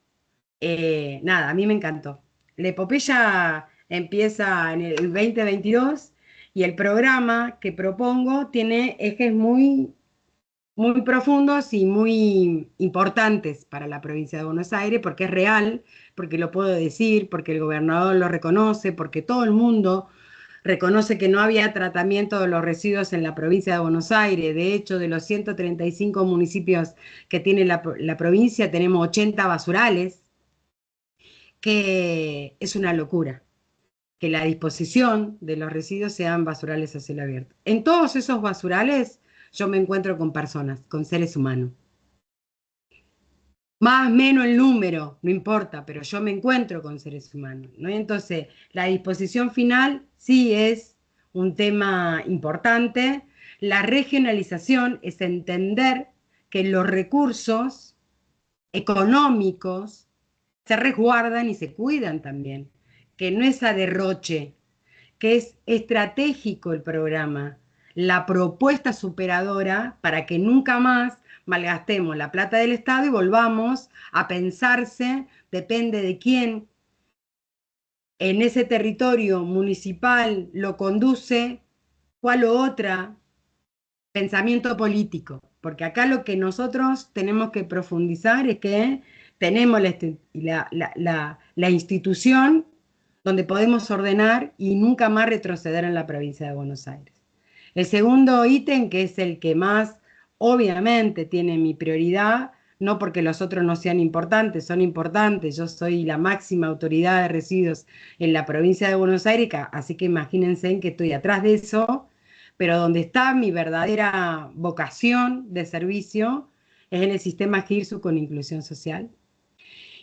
Nada, a mí me encantó. La epopeya empieza en el 2022 y el programa que propongo tiene ejes muy profundos y muy importantes para la provincia de Buenos Aires, porque es real, porque lo puedo decir, porque el gobernador lo reconoce, porque todo el mundo reconoce que no había tratamiento de los residuos en la provincia de Buenos Aires. De hecho, de los 135 municipios que tiene la provincia, tenemos 80 basurales, que es una locura que la disposición de los residuos sean basurales a cielo abierto. En todos esos basurales yo me encuentro con personas, con seres humanos. Más o menos el número, no importa, pero yo me encuentro con seres humanos, ¿no? Entonces, la disposición final sí es un tema importante. La regionalización es entender que los recursos económicos se resguardan y se cuidan también, que no es a derroche, que es estratégico el programa, la propuesta superadora para que nunca más malgastemos la plata del Estado y volvamos a pensarse, depende de quién en ese territorio municipal lo conduce, cuál u otra pensamiento político, porque acá lo que nosotros tenemos que profundizar es que tenemos la institución donde podemos ordenar y nunca más retroceder en la provincia de Buenos Aires. El segundo ítem, que es el que más obviamente tiene mi prioridad, no porque los otros no sean importantes, son importantes, yo soy la máxima autoridad de residuos en la provincia de Buenos Aires, así que imagínense en que estoy atrás de eso, pero donde está mi verdadera vocación de servicio es en el sistema GIRSU con inclusión social.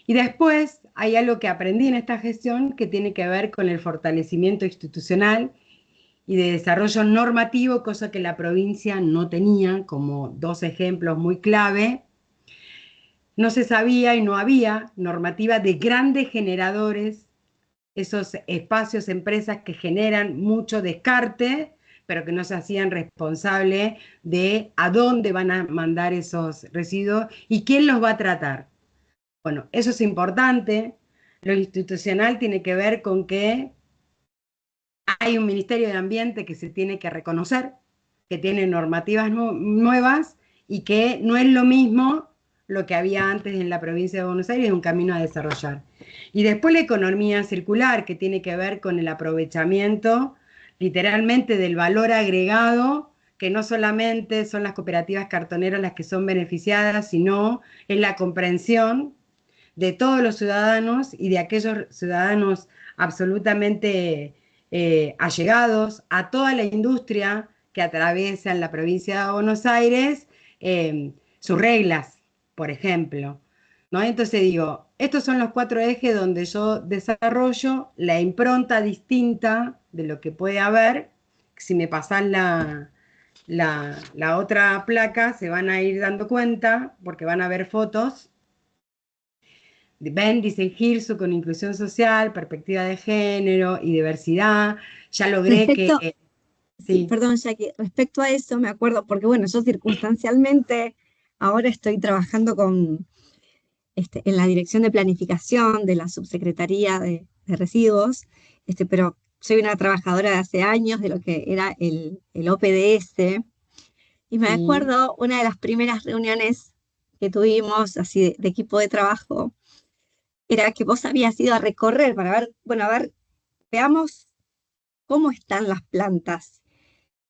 Y después hay algo que aprendí en esta gestión que tiene que ver con el fortalecimiento institucional y de desarrollo normativo, cosa que la provincia no tenía, como dos ejemplos muy clave. No se sabía y no había normativa de grandes generadores, esos espacios, empresas que generan mucho descarte, pero que no se hacían responsable de a dónde van a mandar esos residuos y quién los va a tratar. Bueno, eso es importante. Lo institucional tiene que ver con que hay un Ministerio de Ambiente que se tiene que reconocer, que tiene normativas nuevas y que no es lo mismo lo que había antes en la provincia de Buenos Aires, es un camino a desarrollar. Y después la economía circular, que tiene que ver con el aprovechamiento literalmente del valor agregado, que no solamente son las cooperativas cartoneras las que son beneficiadas, sino es la comprensión de todos los ciudadanos y de aquellos ciudadanos absolutamente allegados a toda la industria que atraviesa en la provincia de Buenos Aires, sus reglas, por ejemplo, ¿no? Entonces digo, estos son los 4 ejes donde yo desarrollo la impronta distinta de lo que puede haber. Si me pasan la otra placa, se van a ir dando cuenta, porque van a ver fotos. Ven, dicen GIRSU con inclusión social, perspectiva de género y diversidad. Ya logré Respecto, que... sí, Sí, perdón, Jackie, respecto a eso me acuerdo, porque bueno, yo circunstancialmente ahora estoy trabajando en la dirección de planificación de la Subsecretaría de Residuos, pero soy una trabajadora de hace años de lo que era el OPDS, y me sí, acuerdo una de las primeras reuniones que tuvimos así de equipo de trabajo, era que vos habías ido a recorrer para ver, bueno, a ver, veamos cómo están las plantas.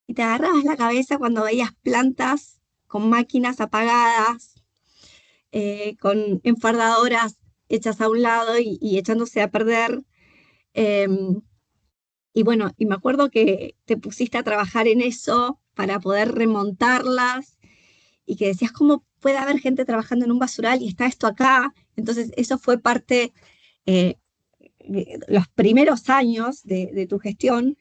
Y te agarrabas la cabeza cuando veías plantas con máquinas apagadas, con enfardadoras hechas a un lado y echándose a perder. Eh, y bueno, y me acuerdo que te pusiste a trabajar en eso para poder remontarlas y que decías, ¿cómo puede haber gente trabajando en un basural y está esto acá? Entonces, eso fue parte, eh, los primeros años de tu gestión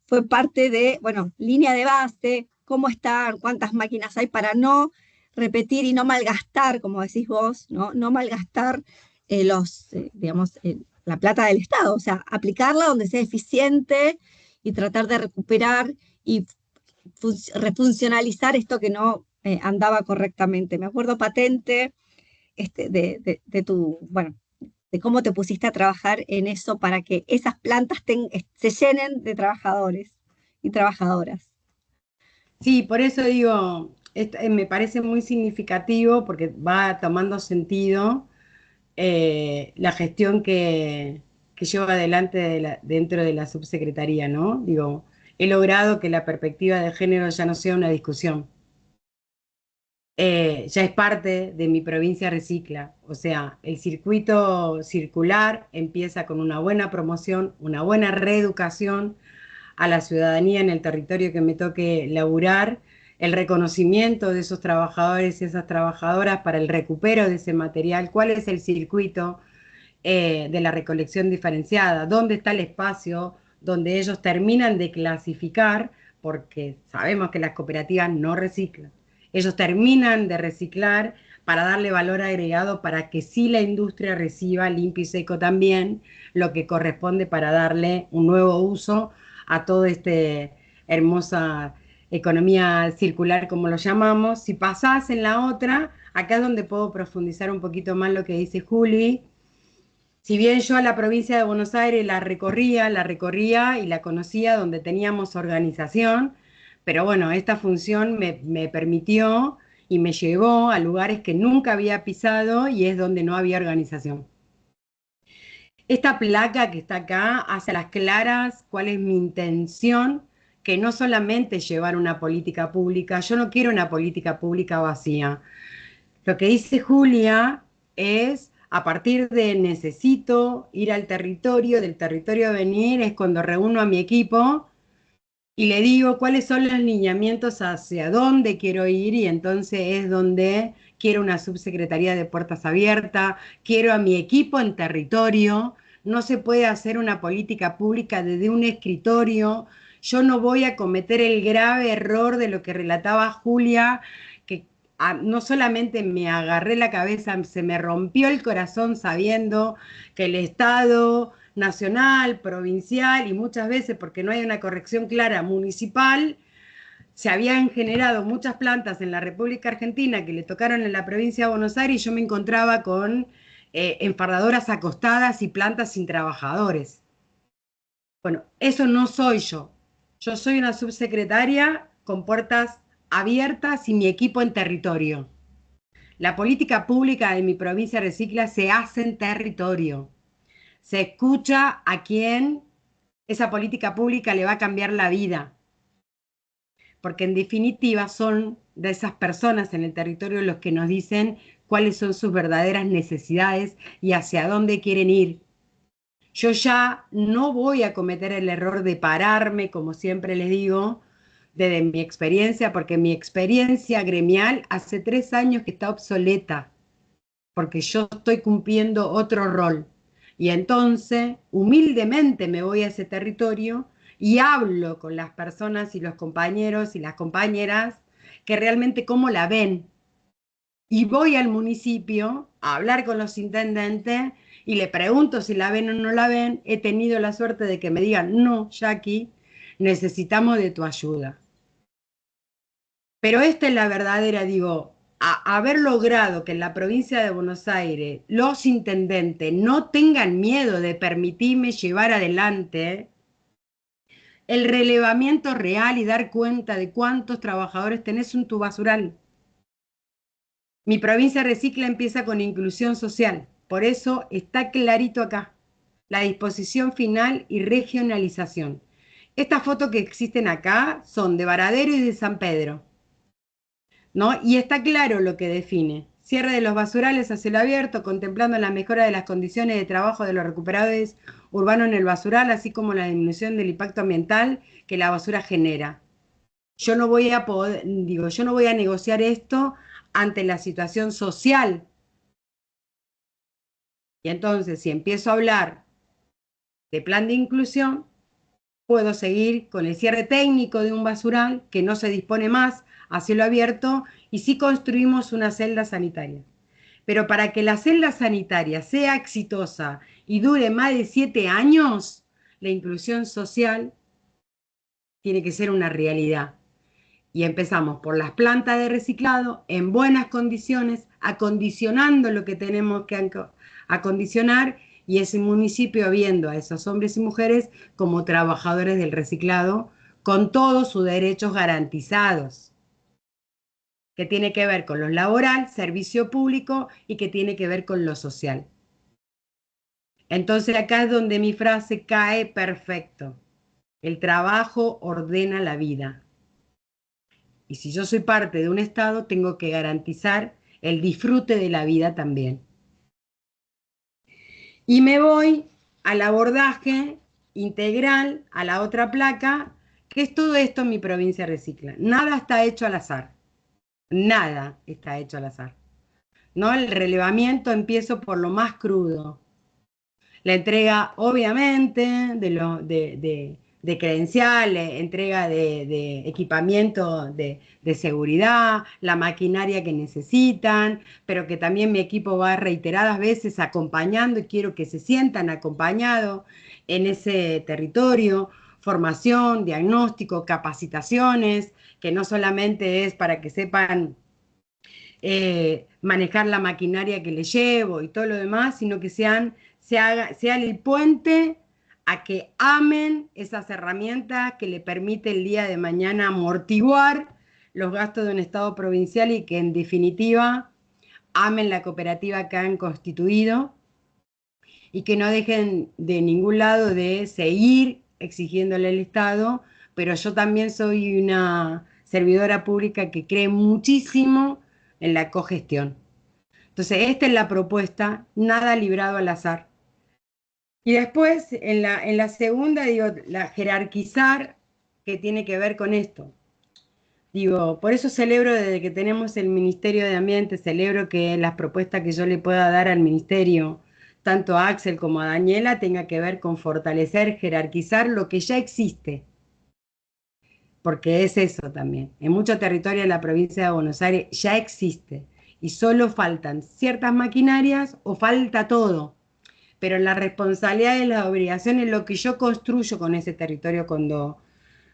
fue parte de, bueno, línea de base, cómo están, cuántas máquinas hay para no repetir y no malgastar, como decís vos, no malgastar digamos, la plata del Estado, o sea, aplicarla donde sea eficiente y tratar de recuperar y refuncionalizar esto que no andaba correctamente. Me acuerdo patente de tu, bueno, de cómo te pusiste a trabajar en eso para que esas plantas se llenen de trabajadores y trabajadoras. Sí, por eso digo, me parece muy significativo porque va tomando sentido la gestión que llevo adelante dentro de la subsecretaría, ¿no? Digo, he logrado que la perspectiva de género ya no sea una discusión. Ya es parte de mi provincia Recicla. O sea, el circuito circular empieza con una buena promoción, una buena reeducación a la ciudadanía en el territorio que me toque laburar, el reconocimiento de esos trabajadores y esas trabajadoras para el recupero de ese material, cuál es el circuito de la recolección diferenciada, dónde está el espacio donde ellos terminan de clasificar, porque sabemos que las cooperativas no reciclan. Ellos terminan de reciclar para darle valor agregado para que sí la industria reciba limpio y seco también lo que corresponde para darle un nuevo uso a toda esta hermosa economía circular, como lo llamamos. Si pasás en la otra, acá es donde puedo profundizar un poquito más lo que dice Juli. Si bien yo a la provincia de Buenos Aires la recorría y la conocía donde teníamos organización, pero bueno, esta función me permitió y me llevó a lugares que nunca había pisado y es donde no había organización. Esta placa que está acá hace a las claras cuál es mi intención, que no solamente llevar una política pública, yo no quiero una política pública vacía. Lo que dice Julia es, a partir de necesito ir al territorio, del territorio a venir, es cuando reúno a mi equipo y le digo cuáles son los lineamientos hacia dónde quiero ir y entonces es donde quiero una subsecretaría de puertas abiertas, quiero a mi equipo en territorio, no se puede hacer una política pública desde un escritorio, yo no voy a cometer el grave error de lo que relataba Julia, que no solamente me agarré la cabeza, se me rompió el corazón sabiendo que el Estado nacional, provincial y muchas veces, porque no hay una corrección clara, municipal, se habían generado muchas plantas en la República Argentina que le tocaron en la provincia de Buenos Aires y yo me encontraba con enfardadoras acostadas y plantas sin trabajadores. Bueno, eso no soy yo. Yo soy una subsecretaria con puertas abiertas y mi equipo en territorio. La política pública de mi provincia Recicla se hace en territorio. Se escucha a quien esa política pública le va a cambiar la vida, porque en definitiva son de esas personas en el territorio los que nos dicen cuáles son sus verdaderas necesidades y hacia dónde quieren ir. Yo ya no voy a cometer el error de pararme, como siempre les digo, desde mi experiencia, porque mi experiencia gremial hace 3 años que está obsoleta, porque yo estoy cumpliendo otro rol. Y entonces, humildemente me voy a ese territorio y hablo con las personas y los compañeros y las compañeras que realmente cómo la ven. Y voy al municipio a hablar con los intendentes y le pregunto si la ven o no la ven. He tenido la suerte de que me digan, no, Jackie, necesitamos de tu ayuda. Pero esta es la verdadera, digo, haber logrado que en la provincia de Buenos Aires los intendentes no tengan miedo de permitirme llevar adelante el relevamiento real y dar cuenta de cuántos trabajadores tenés en tu basural. Mi provincia Recicla empieza con inclusión social, por eso está clarito acá, la disposición final y regionalización. Estas fotos que existen acá son de Varadero y de San Pedro. ¿No? Y está claro lo que define. Cierre de los basurales a cielo abierto, contemplando la mejora de las condiciones de trabajo de los recuperadores urbanos en el basural, así como la disminución del impacto ambiental que la basura genera. Yo no voy a poder, digo, yo no voy a negociar esto ante la situación social. Y entonces, si empiezo a hablar de plan de inclusión, puedo seguir con el cierre técnico de un basural que no se dispone más a cielo abierto y sí construimos una celda sanitaria. Pero para que la celda sanitaria sea exitosa y dure más de 7 años, la inclusión social tiene que ser una realidad. Y empezamos por las plantas de reciclado en buenas condiciones, acondicionando lo que tenemos que acondicionar, y ese municipio viendo a esos hombres y mujeres como trabajadores del reciclado con todos sus derechos garantizados, que tiene que ver con lo laboral, servicio público, y que tiene que ver con lo social. Entonces acá es donde mi frase cae perfecto. El trabajo ordena la vida. Y si yo soy parte de un Estado, tengo que garantizar el disfrute de la vida también. Y me voy al abordaje integral, a la otra placa, que es todo esto en mi provincia recicla. Nada está hecho al azar. Nada está hecho al azar. ¿No? El relevamiento empiezo por lo más crudo. La entrega, obviamente, de credenciales, entrega de equipamiento de seguridad, la maquinaria que necesitan, pero que también mi equipo va reiteradas veces acompañando y quiero que se sientan acompañados en ese territorio. Formación, diagnóstico, capacitaciones, que no solamente es para que sepan manejar la maquinaria que le llevo y todo lo demás, sino que sean el puente a que amen esas herramientas que le permite el día de mañana amortiguar los gastos de un Estado provincial y que en definitiva amen la cooperativa que han constituido y que no dejen de ningún lado de seguir exigiéndole al Estado, pero yo también soy una servidora pública que cree muchísimo en la cogestión. Entonces, esta es la propuesta, nada librado al azar. Y después, en la segunda, digo, la jerarquizar, que tiene que ver con esto. Digo, por eso celebro desde que tenemos el Ministerio de Ambiente, celebro que las propuestas que yo le pueda dar al Ministerio, tanto a Axel como a Daniela, tenga que ver con fortalecer, jerarquizar lo que ya existe. Porque es eso también. En mucho territorio de la provincia de Buenos Aires ya existe y solo faltan ciertas maquinarias o falta todo. Pero la responsabilidad y las obligaciones es lo que yo construyo con ese territorio cuando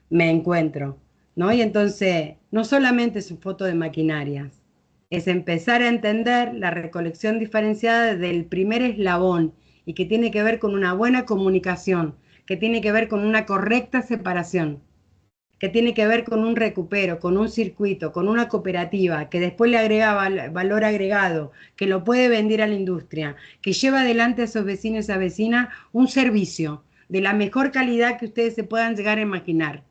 me encuentro, ¿no? Y entonces, no solamente es un foto de maquinarias, es empezar a entender la recolección diferenciada del primer eslabón y que tiene que ver con una buena comunicación, que tiene que ver con una correcta separación, que tiene que ver con un recupero, con un circuito, con una cooperativa, que después le agrega valor agregado, que lo puede vender a la industria, que lleva adelante a sus vecinos y a esa vecina un servicio de la mejor calidad que ustedes se puedan llegar a imaginar.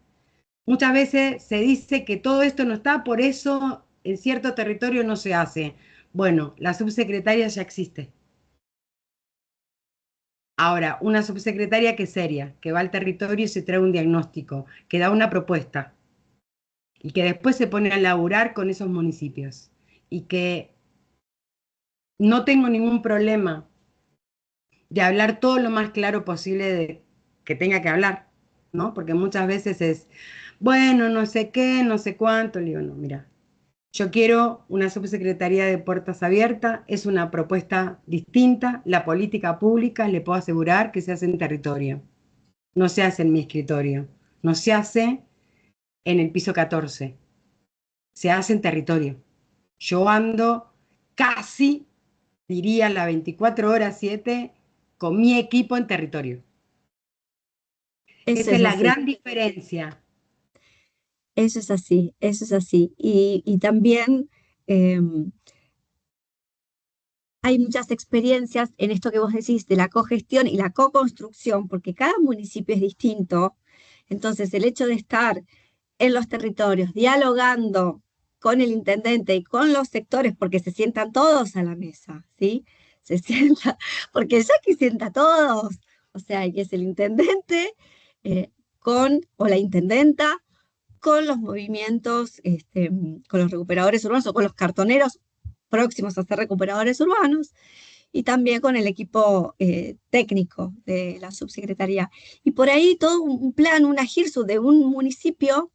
Muchas veces se dice que todo esto no está, por eso en cierto territorio no se hace. Bueno, la subsecretaria ya existe. Ahora, una subsecretaria que es seria, que va al territorio y se trae un diagnóstico, que da una propuesta y que después se pone a laburar con esos municipios. Y que no tengo ningún problema de hablar todo lo más claro posible de que tenga que hablar, ¿no? Porque muchas veces es, bueno, no sé qué, no sé cuánto. Le digo, no, mira, yo quiero una subsecretaría de puertas abiertas, es una propuesta distinta, la política pública, le puedo asegurar que se hace en territorio, no se hace en mi escritorio, no se hace en el piso 14, se hace en territorio. Yo ando casi, diría, las 24 horas 7 con mi equipo en territorio. Eso Esa es es la así, gran diferencia. eso es así, eso es así. Y también hay muchas experiencias en esto que vos decís de la cogestión y la co-construcción, porque cada municipio es distinto. Entonces, el hecho de estar en los territorios dialogando con el intendente y con los sectores, porque se sientan todos a la mesa, ¿sí? Se sienta, porque ya que sienta todos, o sea, que es el intendente o la intendenta con los movimientos, con los recuperadores urbanos o con los cartoneros próximos a ser recuperadores urbanos, y también con el equipo técnico de la subsecretaría. Y por ahí todo un plan, una GIRSU de un municipio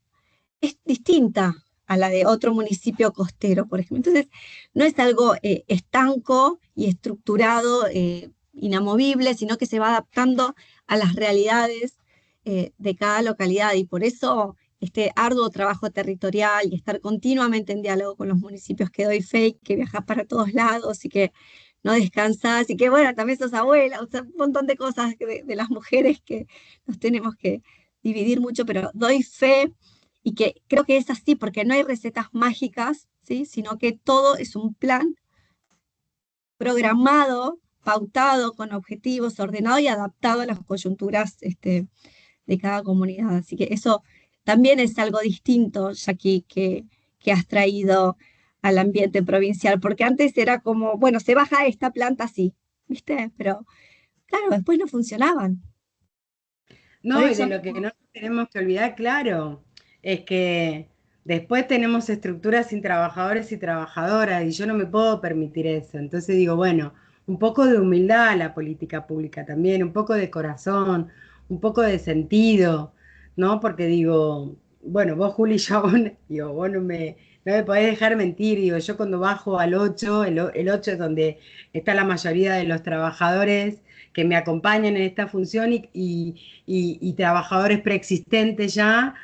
es distinta a la de otro municipio costero, por ejemplo. Entonces, no es algo estanco y estructurado, inamovible, sino que se va adaptando a las realidades de cada localidad. Y por eso este arduo trabajo territorial y estar continuamente en diálogo con los municipios, que doy fe, que viajas para todos lados y que no descansas, y que bueno, también sos abuela, o sea, un montón de cosas de las mujeres que nos tenemos que dividir mucho, pero doy fe y que creo que es así porque no hay recetas mágicas, ¿sí? Sino que todo es un plan programado, pautado, con objetivos, ordenado y adaptado a las coyunturas de cada comunidad. Así que eso también es algo distinto, Jackie, que has traído al ambiente provincial, porque antes era como, bueno, se baja esta planta así, ¿viste? Pero claro, después no funcionaban. Por No, y de eso lo que no mismo. nos tenemos que olvidar, claro, es que después tenemos estructuras sin trabajadores y trabajadoras, y yo no me puedo permitir eso. Entonces digo, bueno, un poco de humildad a la política pública también, un poco de corazón, un poco de sentido, ¿no? Porque digo, bueno, vos, Juli, yo, digo, vos no me podés dejar mentir, digo, yo cuando bajo al 8, el 8 es donde está la mayoría de los trabajadores que me acompañan en esta función y trabajadores preexistentes ya,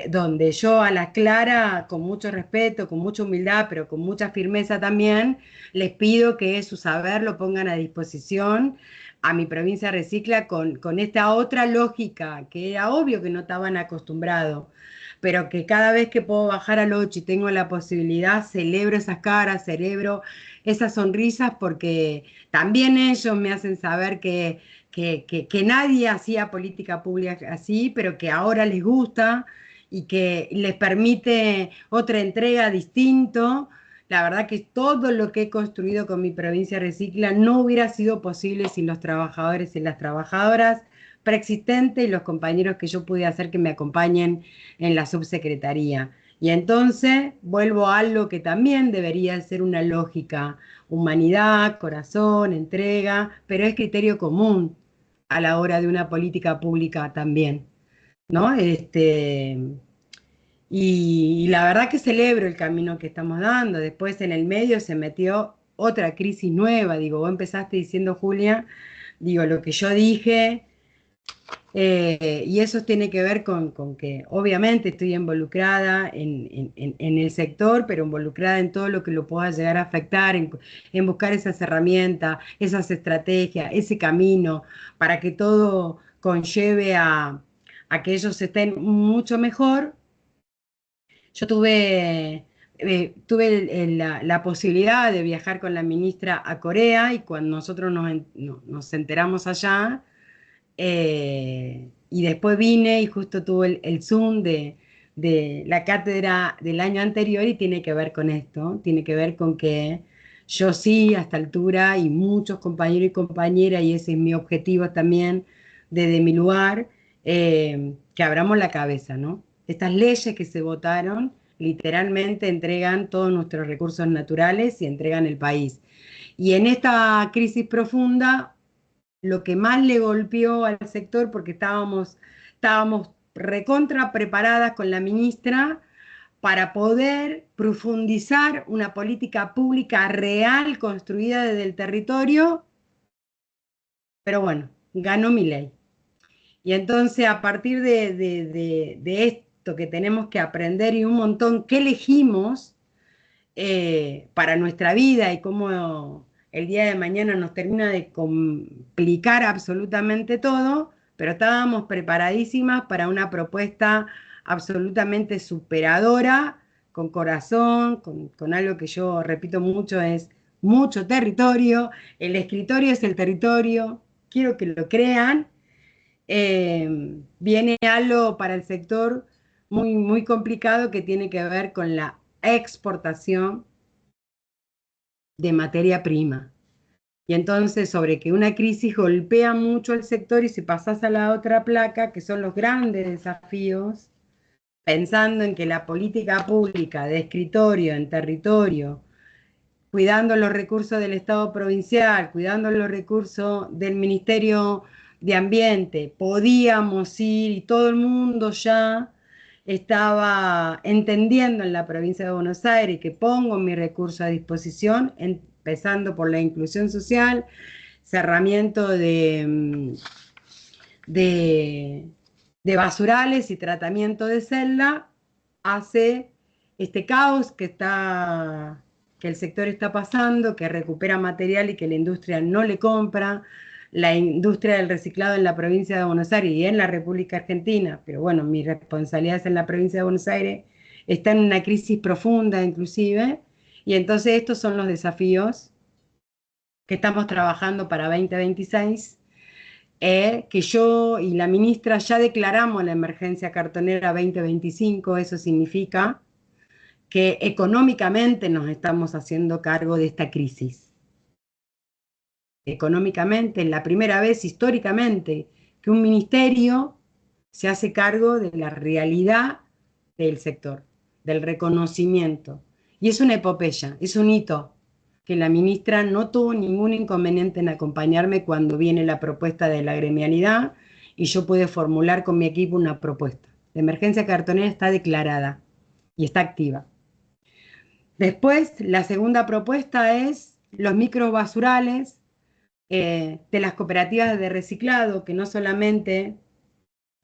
donde yo a la clara, con mucho respeto, con mucha humildad, pero con mucha firmeza también, les pido que su saber lo pongan a disposición a mi provincia Recicla con esta otra lógica, que era obvio que no estaban acostumbrados, pero que cada vez que puedo bajar al 8 y tengo la posibilidad, celebro esas caras, celebro esas sonrisas, porque también ellos me hacen saber que nadie hacía política pública así, pero que ahora les gusta y que les permite otra entrega distinto. La verdad que todo lo que he construido con mi provincia Recicla no hubiera sido posible sin los trabajadores y las trabajadoras preexistentes y los compañeros que yo pude hacer que me acompañen en la subsecretaría. Y entonces vuelvo a algo que también debería ser una lógica: humanidad, corazón, entrega, pero es criterio común a la hora de una política pública también, ¿no? Y la verdad que celebro el camino que estamos dando. Después en el medio se metió otra crisis nueva. Digo, vos empezaste diciendo, Julia, digo, lo que yo dije, y eso tiene que ver con que obviamente estoy involucrada en el sector, pero involucrada en todo lo que lo pueda llegar a afectar, en buscar esas herramientas, esas estrategias, ese camino, para que todo conlleve a que ellos estén mucho mejor. Yo tuve la posibilidad de viajar con la ministra a Corea, y cuando nosotros nos enteramos allá, y después vine y justo tuve el Zoom de la cátedra del año anterior, y tiene que ver con esto, tiene que ver con que yo sí, a esta altura, y muchos compañeros y compañeras, y ese es mi objetivo también desde mi lugar, que abramos la cabeza, ¿no? Estas leyes que se votaron literalmente entregan todos nuestros recursos naturales y entregan el país. Y en esta crisis profunda, lo que más le golpeó al sector, porque estábamos recontra preparadas con la ministra para poder profundizar una política pública real construida desde el territorio, pero bueno, ganó mi ley. Y entonces, a partir de esto que tenemos que aprender y un montón que elegimos para nuestra vida, y cómo el día de mañana nos termina de complicar absolutamente todo, pero estábamos preparadísimas para una propuesta absolutamente superadora, con corazón, con algo que yo repito mucho: es mucho territorio, el escritorio es el territorio, quiero que lo crean. Viene algo para el sector muy, muy complicado, que tiene que ver con la exportación de materia prima. Y entonces, sobre que una crisis golpea mucho al sector, y si pasás a la otra placa, que son los grandes desafíos, pensando en que la política pública de escritorio en territorio cuidando los recursos del Estado provincial, cuidando los recursos del Ministerio de Ambiente, podíamos ir y todo el mundo ya estaba entendiendo en la provincia de Buenos Aires que pongo mi recurso a disposición, empezando por la inclusión social, cerramiento de, de basurales y tratamiento de celda, hace este caos que el sector está pasando, que recupera material y que la industria no le compra, la industria del reciclado en la provincia de Buenos Aires y en la República Argentina, pero bueno, mi responsabilidad es en la provincia de Buenos Aires, está en una crisis profunda inclusive, y entonces estos son los desafíos que estamos trabajando para 2026, que yo y la ministra ya declaramos la emergencia cartonera 2025, eso significa que económicamente nos estamos haciendo cargo de esta crisis. Económicamente, es la primera vez históricamente que un ministerio se hace cargo de la realidad del sector, del reconocimiento. Y es una epopeya, es un hito, que la ministra no tuvo ningún inconveniente en acompañarme cuando viene la propuesta de la gremialidad y yo pude formular con mi equipo una propuesta. La emergencia cartonera está declarada y está activa. Después, la segunda propuesta es los microbasurales de las cooperativas de reciclado, que no solamente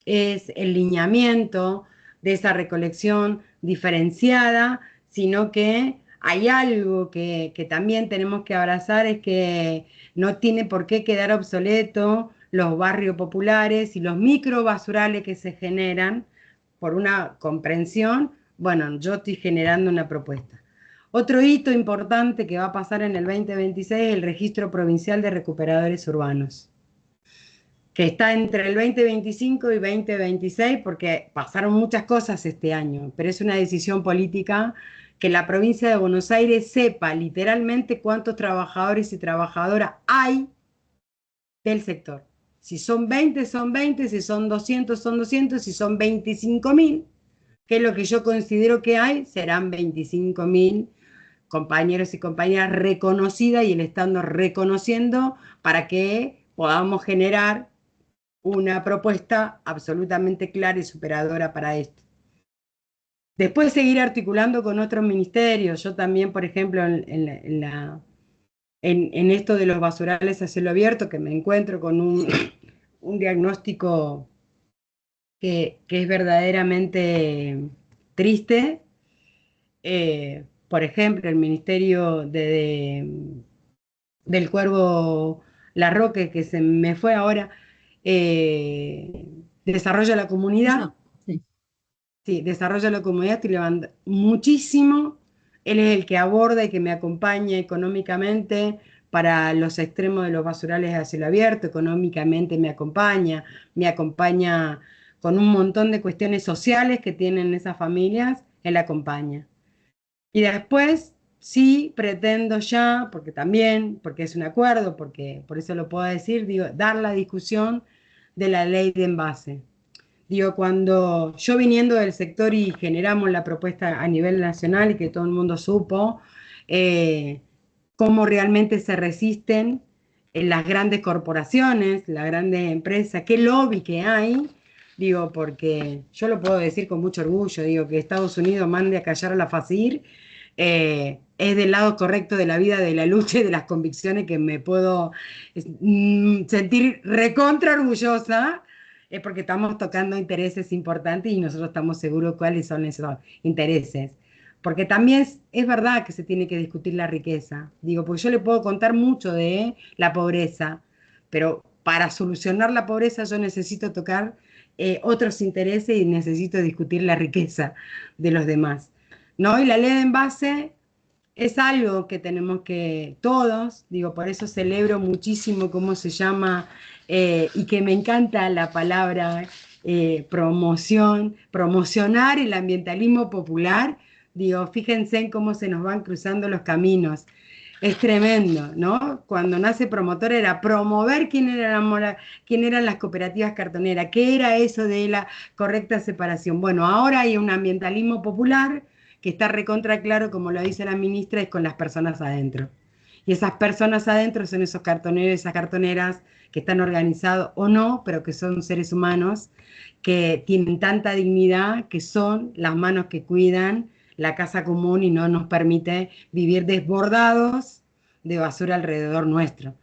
es el lineamiento de esa recolección diferenciada, sino que hay algo que también tenemos que abrazar, es que no tiene por qué quedar obsoleto los barrios populares y los microbasurales que se generan por una comprensión. Bueno, yo estoy generando una propuesta. Otro hito importante que va a pasar en el 2026 es el Registro Provincial de Recuperadores Urbanos, que está entre el 2025 y 2026, porque pasaron muchas cosas este año, pero es una decisión política que la provincia de Buenos Aires sepa literalmente cuántos trabajadores y trabajadoras hay del sector. Si son 20, son 20, si son 200, son 200, si son 25.000, que es lo que yo considero que hay, serán 25.000 compañeros y compañeras reconocidas y el Estado reconociendo para que podamos generar una propuesta absolutamente clara y superadora para esto. Después seguir articulando con otros ministerios. Yo también, por ejemplo, en esto de los basurales a cielo abierto, que me encuentro con un diagnóstico que es verdaderamente triste. Por ejemplo, el Ministerio del Cuervo Larroque, que se me fue ahora, desarrollo de la comunidad. Sí. Sí, desarrollo de la comunidad, estoy levantando muchísimo. Él es el que aborda y que me acompaña económicamente para los extremos de los basurales a cielo abierto. Económicamente me acompaña con un montón de cuestiones sociales que tienen esas familias, él acompaña. Y después sí pretendo ya, porque también, porque es un acuerdo, porque por eso lo puedo decir, digo, dar la discusión de la ley de envase. Digo, cuando yo viniendo del sector y generamos la propuesta a nivel nacional y que todo el mundo supo cómo realmente se resisten las grandes corporaciones, las grandes empresas, qué lobby que hay, digo, porque yo lo puedo decir con mucho orgullo, digo, que Estados Unidos mande a callar a la FACIR, es del lado correcto de la vida, de la lucha y de las convicciones que me puedo sentir recontra orgullosa, es porque estamos tocando intereses importantes y nosotros estamos seguros cuáles son esos intereses. Porque también es verdad que se tiene que discutir la riqueza. Digo, porque yo le puedo contar mucho de la pobreza, pero para solucionar la pobreza yo necesito tocar otros intereses y necesito discutir la riqueza de los demás, ¿no? Y la ley de envase es algo que tenemos que todos, digo, por eso celebro muchísimo cómo se llama y que me encanta la palabra promocionar el ambientalismo popular. Digo, fíjense en cómo se nos van cruzando los caminos. Es tremendo, ¿no? Cuando nace Promotor era promover quién eran las cooperativas cartoneras, qué era eso de la correcta separación. Bueno, ahora hay un ambientalismo popular que está recontra claro, como lo dice la ministra, es con las personas adentro. Y esas personas adentro son esos cartoneros y esas cartoneras que están organizados o no, pero que son seres humanos, que tienen tanta dignidad, que son las manos que cuidan la casa común y no nos permite vivir desbordados de basura alrededor nuestro,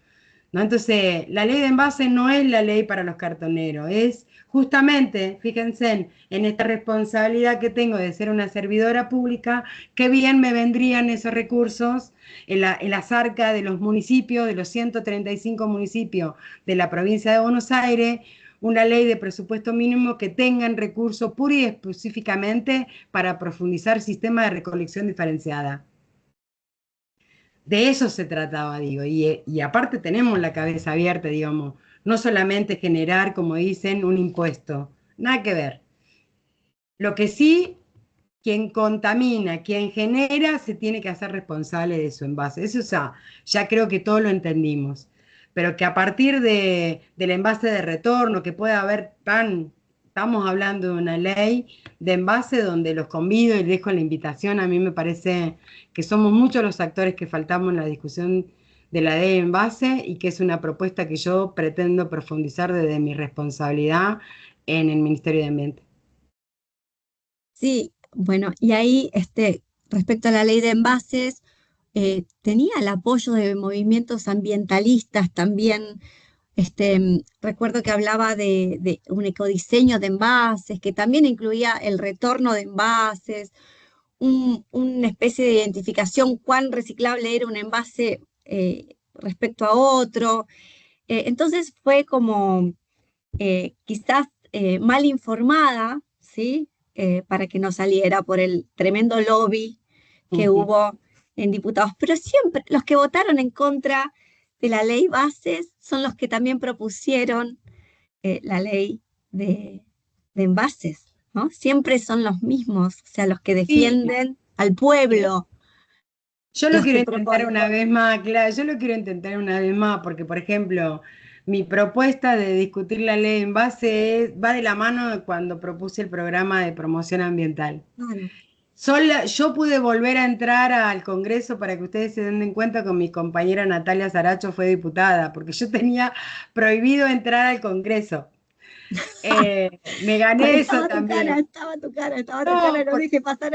¿no? Entonces, la ley de envase no es la ley para los cartoneros, es justamente, fíjense, en esta responsabilidad que tengo de ser una servidora pública, qué bien me vendrían esos recursos en las arcas de los municipios, de los 135 municipios de la provincia de Buenos Aires, una ley de presupuesto mínimo que tengan recursos pura y específicamente para profundizar sistemas de recolección diferenciada. De eso se trataba, digo, y aparte tenemos la cabeza abierta, digamos, no solamente generar, como dicen, un impuesto, nada que ver. Lo que sí, quien contamina, quien genera, se tiene que hacer responsable de su envase. Eso ya creo que todos lo entendimos. Pero que a partir del envase de retorno, que pueda haber estamos hablando de una ley de envase donde los convido y dejo la invitación, a mí me parece que somos muchos los actores que faltamos en la discusión de la ley de envase y que es una propuesta que yo pretendo profundizar desde mi responsabilidad en el Ministerio de Ambiente. Sí, bueno, y ahí, respecto a la ley de envases, tenía el apoyo de movimientos ambientalistas también. Recuerdo que hablaba de un ecodiseño de envases, que también incluía el retorno de envases, una especie de identificación cuán reciclable era un envase respecto a otro. Entonces fue como quizás mal informada, ¿sí? Para que no saliera por el tremendo lobby que hubo en diputados. Pero siempre los que votaron en contra de la ley bases son los que también propusieron la ley de envases, ¿no? Siempre son los mismos, o sea, los que Sí, defienden al pueblo, yo lo los quiero que intentar proponen. una vez más, claro, yo lo quiero intentar una vez más, porque por ejemplo, mi propuesta de discutir la ley en base va de la mano de cuando propuse el programa de promoción ambiental. Claro. Yo pude volver a entrar al Congreso para que ustedes se den cuenta con mi compañera Natalia Saracho fue diputada, porque yo tenía prohibido entrar al Congreso. Me gané eso también. Estaba tu cara, No, no dije pasar.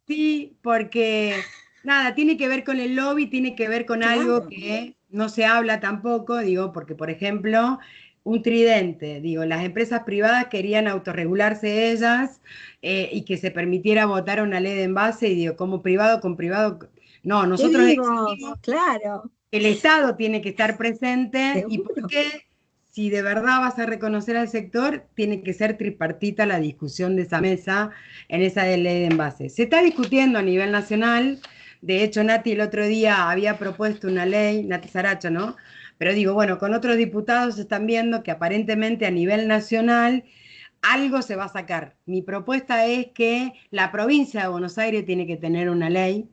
sí, porque nada, tiene que ver con el lobby, tiene que ver con algo Claro. que no se habla tampoco, digo, porque por ejemplo, un tridente, digo, las empresas privadas querían autorregularse ellas y que se permitiera votar una ley de envase y digo, como privado con privado, no, ¿Qué nosotros vimos? exigimos Claro, el Estado tiene que estar presente y seguro. porque si de verdad vas a reconocer al sector, tiene que ser tripartita la discusión de esa mesa en esa de ley de envase. Se está discutiendo a nivel nacional, de hecho Nati el otro día había propuesto una ley, Nati Saracho, ¿no? Pero digo, bueno, con otros diputados están viendo que aparentemente a nivel nacional algo se va a sacar. Mi propuesta es que la provincia de Buenos Aires tiene que tener una ley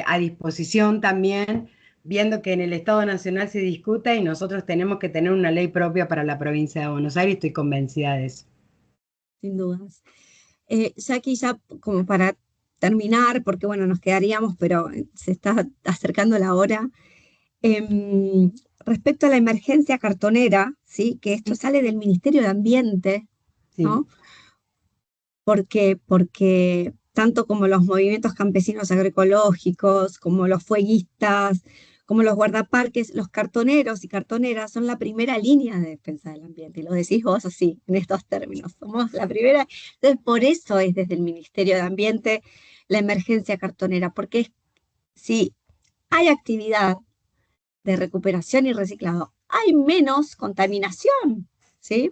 a disposición también, viendo que en el Estado Nacional se discuta y nosotros tenemos que tener una ley propia para la provincia de Buenos Aires, estoy convencida de eso. Sin dudas. Jackie, ya como para terminar, porque bueno, nos quedaríamos, pero se está acercando la hora. Respecto a la emergencia cartonera, ¿sí? Que esto sale del Ministerio de Ambiente, Sí. ¿no? Porque tanto como los movimientos campesinos agroecológicos, como los fueguistas, como los guardaparques, los cartoneros y cartoneras son la primera línea de defensa del ambiente, y lo decís vos así, en estos términos, somos la primera. Entonces, por eso es desde el Ministerio de Ambiente la emergencia cartonera, porque si hay actividad de recuperación y reciclado, hay menos contaminación, ¿sí?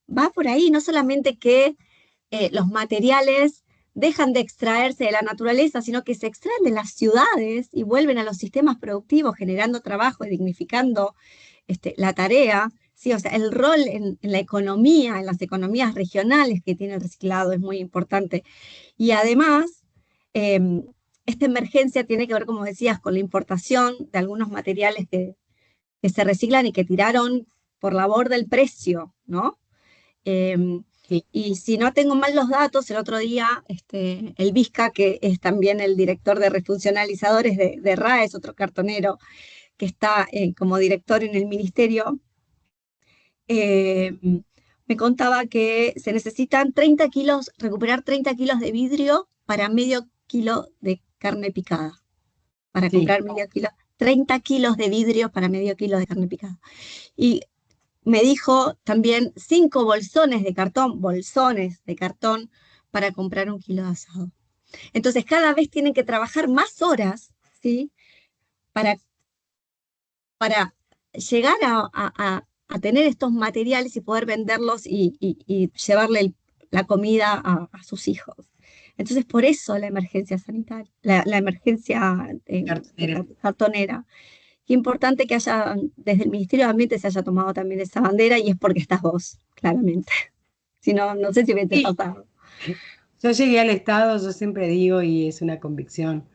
Va por ahí, no solamente que los materiales dejan de extraerse de la naturaleza, sino que se extraen de las ciudades y vuelven a los sistemas productivos, generando trabajo y dignificando la tarea. Sí, o sea, el rol en la economía, en las economías regionales que tiene el reciclado es muy importante. Y además, eh, esta emergencia tiene que ver, como decías, con la importación de algunos materiales que se reciclan y que tiraron por la borda del precio, ¿no? Sí, Y si no tengo mal los datos, el otro día el Vizca, que es también el director de refuncionalizadores de RAE, es otro cartonero que está como director en el ministerio, eh, me contaba que se necesitan 30 kilos, recuperar 30 kilos de vidrio para medio kilo de carne picada. Para sí. comprar medio kilo, 30 kilos de vidrio para medio kilo de carne picada. Y me dijo también 5 bolsones de cartón para comprar un kilo de asado. Entonces cada vez tienen que trabajar más horas, ¿sí? Para, para llegar a tener estos materiales y poder venderlos y llevarle la comida a sus hijos. Entonces, por eso la emergencia sanitaria, la emergencia Cartonera. cartonera. Qué importante que haya, desde el Ministerio de Ambiente se haya tomado también esa bandera y es porque estás vos, claramente. Si no, no sé si hubiese Sí, pasado. yo llegué al Estado, yo siempre digo, y es una convicción,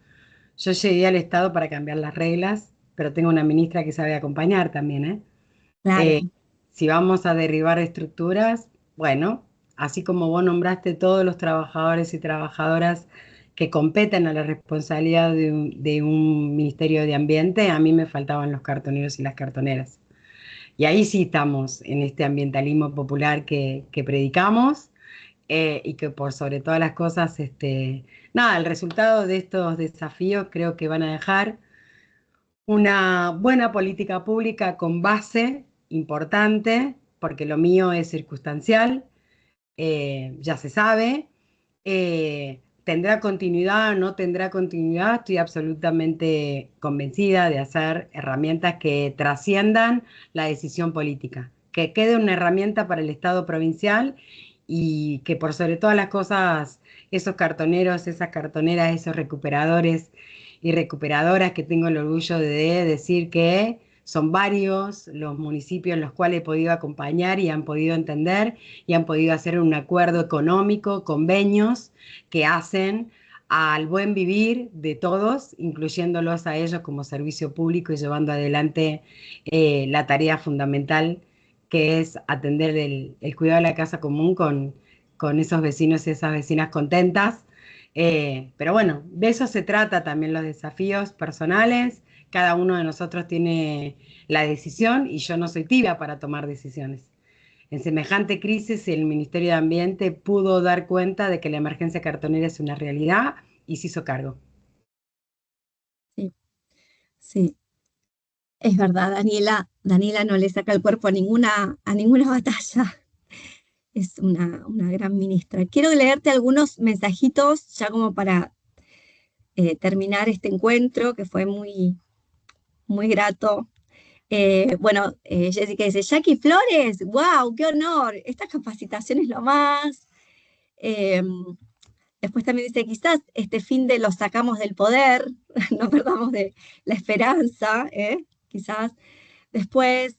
yo llegué al Estado para cambiar las reglas, pero tengo una ministra que sabe acompañar también, ¿eh? Claro, Eh, si vamos a derribar estructuras, bueno, así como vos nombraste todos los trabajadores y trabajadoras que competen a la responsabilidad de un Ministerio de Ambiente, a mí me faltaban los cartoneros y las cartoneras. Y ahí sí estamos en este ambientalismo popular que predicamos y que por sobre todas las cosas, nada, el resultado de estos desafíos creo que van a dejar una buena política pública con base importante, porque lo mío es circunstancial, ya se sabe. ¿Tendrá continuidad o no tendrá continuidad? Estoy absolutamente convencida de hacer herramientas que trasciendan la decisión política, que quede una herramienta para el Estado provincial y que por sobre todas las cosas, esos cartoneros, esas cartoneras, esos recuperadores y recuperadoras que tengo el orgullo de decir que son varios los municipios en los cuales he podido acompañar y han podido entender y han podido hacer un acuerdo económico, convenios que hacen al buen vivir de todos, incluyéndolos a ellos como servicio público y llevando adelante la tarea fundamental que es atender el cuidado de la casa común con esos vecinos y esas vecinas contentas. Pero bueno, de eso se trata también los desafíos personales. Cada uno de nosotros tiene la decisión y yo no soy tibia para tomar decisiones. En semejante crisis, el Ministerio de Ambiente pudo dar cuenta de que la emergencia cartonera es una realidad y se hizo cargo. sí, sí. Es verdad, Daniela no le saca el cuerpo a ninguna batalla. Es una gran ministra. Quiero leerte algunos mensajitos ya como para terminar este encuentro, que fue muy, muy grato. Bueno, Jessica dice, Jackie Flores, wow, qué honor, esta capacitación es lo más. Eh, Después también dice, quizás este fin de lo sacamos del poder, no perdamos de la esperanza, quizás. Después,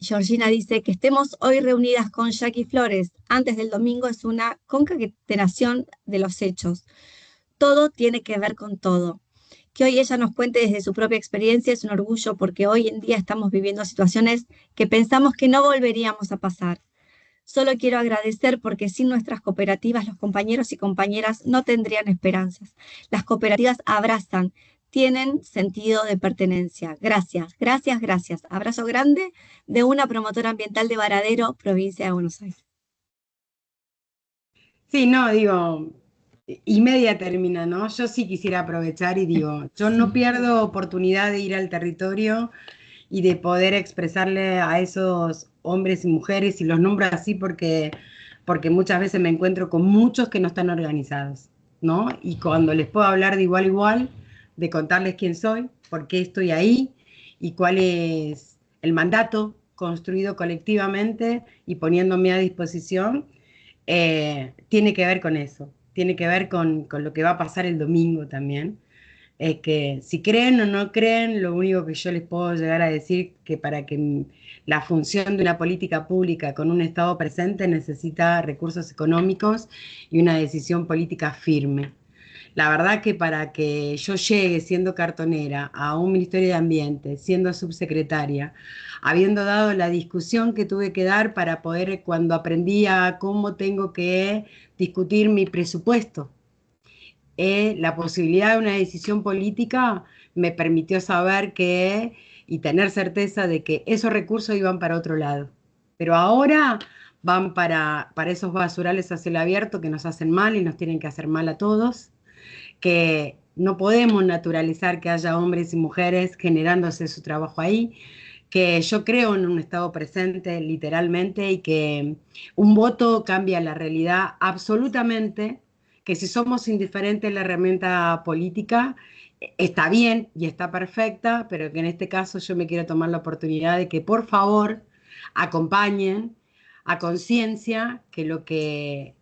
Georgina dice que estemos hoy reunidas con Jackie Flores antes del domingo es una concatenación de los hechos. Todo tiene que ver con todo. Que hoy ella nos cuente desde su propia experiencia es un orgullo porque hoy en día estamos viviendo situaciones que pensamos que no volveríamos a pasar. Solo quiero agradecer porque sin nuestras cooperativas los compañeros y compañeras no tendrían esperanzas. Las cooperativas abrazan, tienen sentido de pertenencia. Gracias, gracias, gracias. Abrazo grande de una promotora ambiental de Varadero, provincia de Buenos Aires. Sí, no, digo, y media termina, ¿no? Yo sí quisiera aprovechar y digo, yo no Sí, pierdo oportunidad de ir al territorio y de poder expresarle a esos hombres y mujeres, y los nombro así porque muchas veces me encuentro con muchos que no están organizados, ¿no? Y cuando les puedo hablar de igual a igual, de contarles quién soy, por qué estoy ahí y cuál es el mandato construido colectivamente y poniéndome a disposición, tiene que ver con eso, tiene que ver con lo que va a pasar el domingo también. Es que si creen o no creen, lo único que yo les puedo llegar a decir que para que la función de una política pública con un Estado presente necesita recursos económicos y una decisión política firme. La verdad que para que yo llegue siendo cartonera a un Ministerio de Ambiente, siendo subsecretaria, habiendo dado la discusión que tuve que dar para poder, cuando aprendí a cómo tengo que discutir mi presupuesto, la posibilidad de una decisión política me permitió saber que y tener certeza de que esos recursos iban para otro lado. Pero ahora van para esos basurales a cielo abierto que nos hacen mal y nos tienen que hacer mal a todos, que no podemos naturalizar que haya hombres y mujeres generándose su trabajo ahí, que yo creo en un Estado presente literalmente y que un voto cambia la realidad absolutamente, que si somos indiferentes a la herramienta política, está bien y está perfecta, pero que en este caso yo me quiero tomar la oportunidad de que por favor acompañen a conciencia que lo que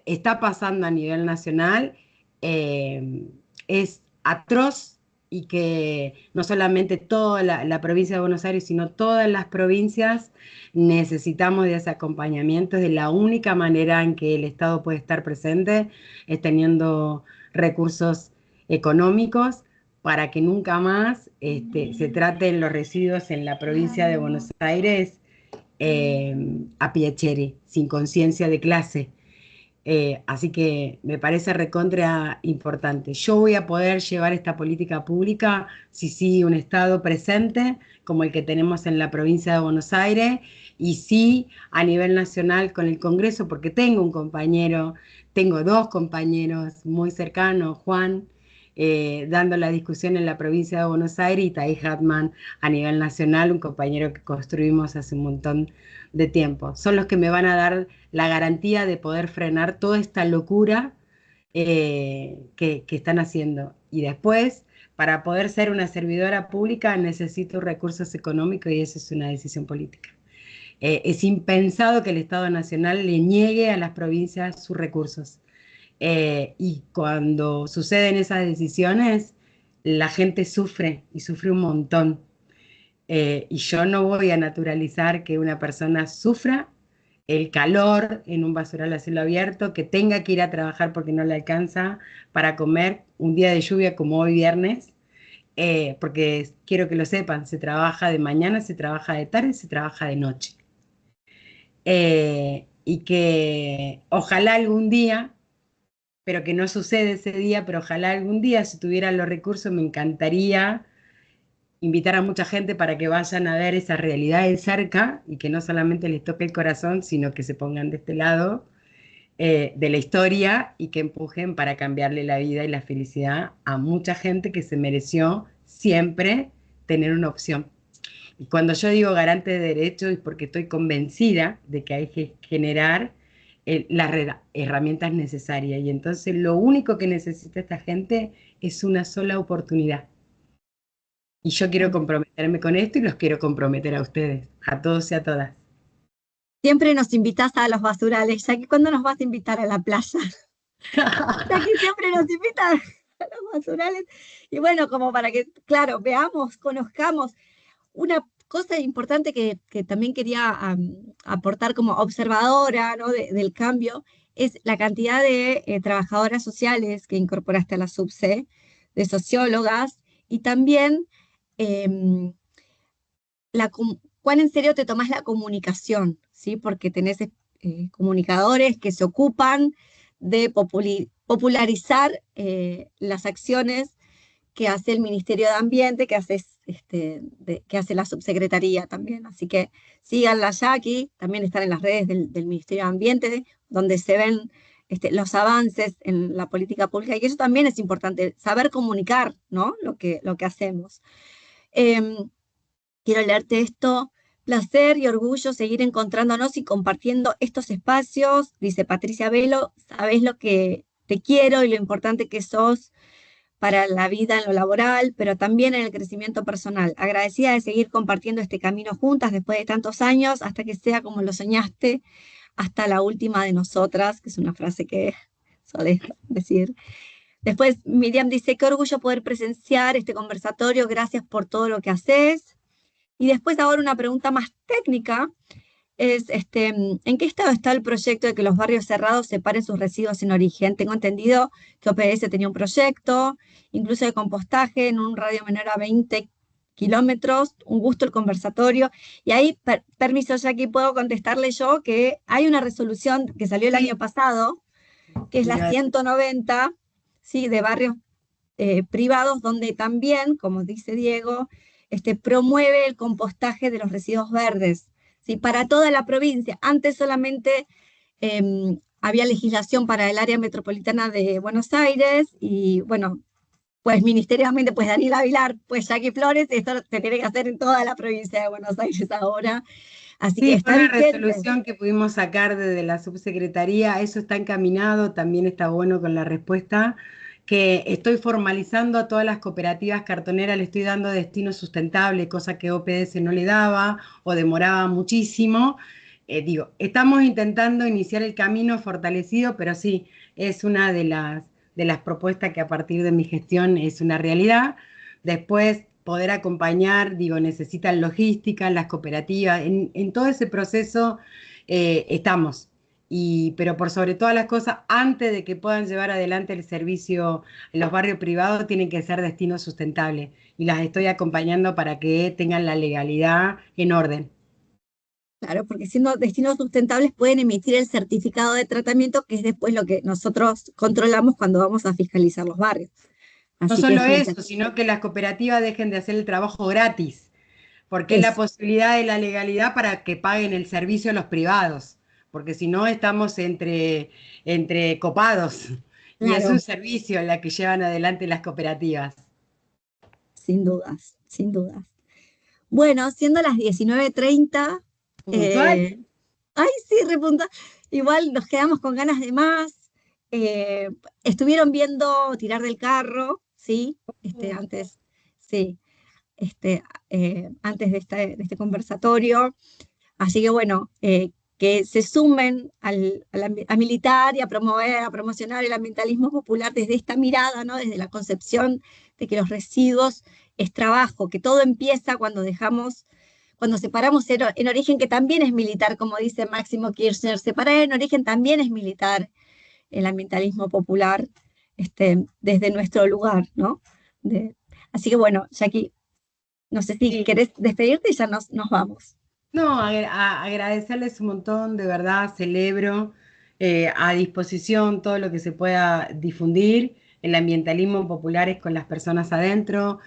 está pasando a nivel nacional eh, es atroz y que no solamente toda la provincia de Buenos Aires, sino todas las provincias necesitamos de ese acompañamiento. Es de la única manera en que el Estado puede estar presente, es teniendo recursos económicos para que nunca más se traten los residuos en la provincia de Buenos Aires a piacere, sin conciencia de clase. Así que me parece recontra importante. Yo voy a poder llevar esta política pública si sí un Estado presente como el que tenemos en la provincia de Buenos Aires y sí a nivel nacional con el Congreso, porque tengo un compañero, tengo dos compañeros muy cercanos, Juan, dando la discusión en la provincia de Buenos Aires y Tai Hatman a nivel nacional, un compañero que construimos hace un montón de tiempo. Son los que me van a dar la garantía de poder frenar toda esta locura que están haciendo. Y después, para poder ser una servidora pública, necesito recursos económicos y eso es una decisión política. Es impensado que el Estado Nacional le niegue a las provincias sus recursos. Y cuando suceden esas decisiones, la gente sufre y sufre un montón. Y yo no voy a naturalizar que una persona sufra el calor en un basural a cielo abierto, que tenga que ir a trabajar porque no le alcanza para comer un día de lluvia como hoy viernes, porque quiero que lo sepan, se trabaja de mañana, se trabaja de tarde, se trabaja de noche. Y que ojalá algún día, pero que no sucede ese día, pero ojalá algún día, si tuvieran los recursos, me encantaría invitar a mucha gente para que vayan a ver esa realidad de cerca y que no solamente les toque el corazón, sino que se pongan de este lado de la historia y que empujen para cambiarle la vida y la felicidad a mucha gente que se mereció siempre tener una opción. Y cuando yo digo garante de derechos es porque estoy convencida de que hay que generar las herramientas necesarias. Y entonces lo único que necesita esta gente es una sola oportunidad. Y yo quiero comprometerme con esto y los quiero comprometer a ustedes, a todos y a todas. Siempre nos invitas a los basurales, ya que ¿cuándo nos vas a invitar a la playa? Ya que siempre nos invitan a los basurales. Y bueno, como para que, claro, veamos, conozcamos. Una cosa importante que también quería aportar como observadora, ¿no? Del cambio es la cantidad de trabajadoras sociales que incorporaste a la SUBSE, de sociólogas, y también em, cuán en serio te tomás la comunicación, ¿sí? Porque tenés comunicadores que se ocupan de popularizar las acciones que hace el Ministerio de Ambiente, que hace la subsecretaría también. Así que síganla ya aquí, también están en las redes del Ministerio de Ambiente, donde se ven los avances en la política pública, y eso también es importante, saber comunicar, ¿no? Lo que hacemos. Em, Quiero leerte esto. Placer y orgullo seguir encontrándonos y compartiendo estos espacios. Dice Patricia Velo, sabés lo que te quiero y lo importante que sos para la vida en lo laboral, pero también en el crecimiento personal. Agradecida de seguir compartiendo este camino juntas después de tantos años, hasta que sea como lo soñaste, hasta la última de nosotras, que es una frase que solés decir. Después Miriam dice, qué orgullo poder presenciar este conversatorio, gracias por todo lo que haces. Y después ahora una pregunta más técnica. es, ¿en qué estado está el proyecto de que los barrios cerrados separen sus residuos en origen? Tengo entendido que OPS tenía un proyecto, incluso de compostaje en un radio menor a 20 kilómetros, un gusto el conversatorio. Y ahí, permiso, ya aquí puedo contestarle yo que hay una resolución que salió el año Sí, pasado, que es la mira, 190, ¿sí? De barrios privados, donde también, como dice Diego, promueve el compostaje de los residuos verdes, ¿sí? Para toda la provincia. Antes solamente había legislación para el área metropolitana de Buenos Aires y, bueno, pues ministerialmente, pues Daniel Avilar, pues Jackie Flores, esto se tiene que hacer en toda la provincia de Buenos Aires ahora. Así que sí, fue está una vigente. resolución que pudimos sacar desde la subsecretaría, eso está encaminado, también está bueno con la respuesta, que estoy formalizando a todas las cooperativas cartoneras, le estoy dando destino sustentable, cosa que OPS no le daba o demoraba muchísimo. Digo, estamos intentando iniciar el camino fortalecido, pero sí, es una de las propuestas que a partir de mi gestión es una realidad. Después, poder acompañar, digo, necesitan logística, las cooperativas, en todo ese proceso estamos. Pero por sobre todas las cosas, antes de que puedan llevar adelante el servicio en los barrios privados, tienen que ser destinos sustentables. Y las estoy acompañando para que tengan la legalidad en orden. Claro, porque siendo destinos sustentables pueden emitir el certificado de tratamiento, que es después lo que nosotros controlamos cuando vamos a fiscalizar los barrios. No Así que solo es eso, sino que las cooperativas dejen de hacer el trabajo gratis, porque es la eso, posibilidad de la legalidad para que paguen el servicio a los privados, porque si no estamos entre copados y es un claro, servicio la que llevan adelante las cooperativas. sin dudas, sin dudas. Bueno, siendo las 19:30, Puntual. eh, ay, sí, repunta, igual nos quedamos con ganas de más. Eh, Estuvieron viendo tirar del carro, ¿sí? Antes, sí, antes de este conversatorio. Así que bueno, que se sumen a militar y a promover, a promocionar el ambientalismo popular desde esta mirada, ¿no? Desde la concepción de que los residuos es trabajo, que todo empieza cuando dejamos, cuando separamos en origen, que también es militar, como dice Máximo Kirchner, separar en origen también es militar el ambientalismo popular, desde nuestro lugar, ¿no? De- Así que bueno, Jackie, no sé si Sí. querés despedirte y ya nos vamos. No, agradecerles un montón, de verdad, celebro a disposición todo lo que se pueda difundir. El ambientalismo popular es con las personas adentro,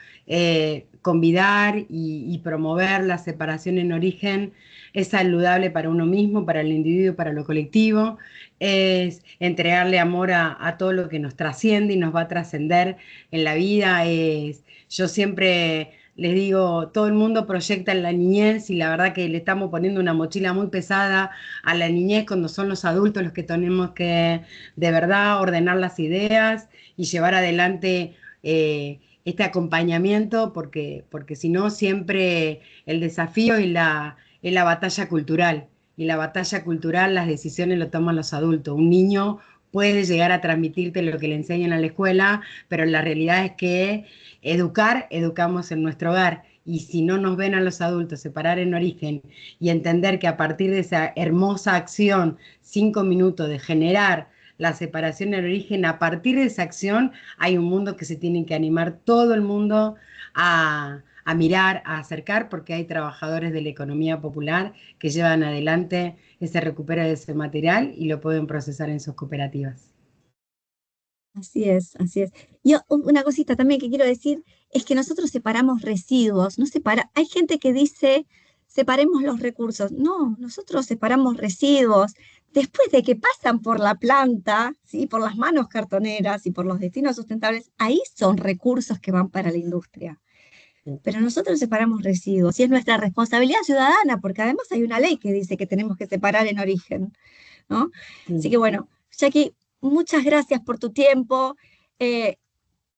convidar y promover la separación en origen es saludable para uno mismo, para el individuo, para lo colectivo, es entregarle amor a todo lo que nos trasciende y nos va a trascender en la vida. Yo siempre les digo, todo el mundo proyecta en la niñez y la verdad que le estamos poniendo una mochila muy pesada a la niñez cuando son los adultos los que tenemos que de verdad ordenar las ideas y llevar adelante este acompañamiento porque si no siempre el desafío es la batalla cultural y la batalla cultural las decisiones lo toman los adultos. Un niño puede llegar a transmitirte lo que le enseñan en la escuela, pero la realidad es que educamos en nuestro hogar. Y si no nos ven a los adultos separar en origen y entender que a partir de esa hermosa acción, 5 minutos de generar la separación en origen, a partir de esa acción hay un mundo que se tiene que animar todo el mundo a mirar, a acercar, porque hay trabajadores de la economía popular que llevan adelante ese recupero de ese material y lo pueden procesar en sus cooperativas. Así es, así es. Y una cosita también que quiero decir es que nosotros separamos residuos, no hay gente que dice separemos los recursos. No, nosotros separamos residuos. Después de que pasan por la planta, ¿sí? Por las manos cartoneras y por los destinos sustentables, ahí son recursos que van para la industria. Pero nosotros separamos residuos y es nuestra responsabilidad ciudadana, porque además hay una ley que dice que tenemos que separar en origen, ¿no? Así que Sí. bueno, Jackie, muchas gracias por tu tiempo. Eh,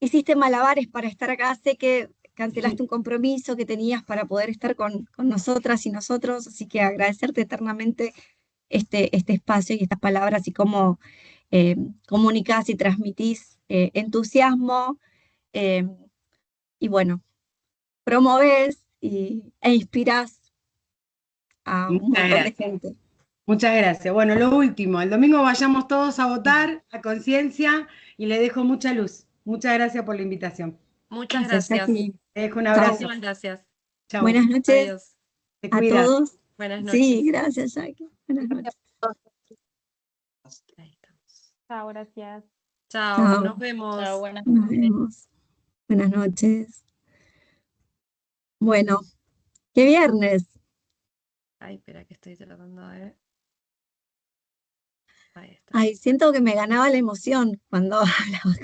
Hiciste malabares para estar acá. Sé que cancelaste un compromiso que tenías para poder estar con nosotras y nosotros, así que agradecerte eternamente este espacio y estas palabras y cómo eh, comunicás y transmitís entusiasmo, eh, y bueno, promovés e inspirás a un Muchas montón de gracias. gente. Muchas gracias. Bueno, lo último, el domingo vayamos todos a votar a conciencia y le dejo mucha luz. Muchas gracias por la invitación. Muchas Gracias, gracias. Jackie. Te dejo un Chao. abrazo. Muchísimas gracias. Chau. Buenas noches Adiós. Te a cuidas. todos. Buenas Sí, noches. gracias, Jackie. Buenas noches. Ahí estamos. Chao, gracias. Chao, Chao. nos vemos. Chao, buenas Nos noches. vemos. Buenas noches. Bueno, qué viernes. Ay, espera que estoy tratando de ver. Ahí está. Ay, siento que me ganaba la emoción cuando hablaba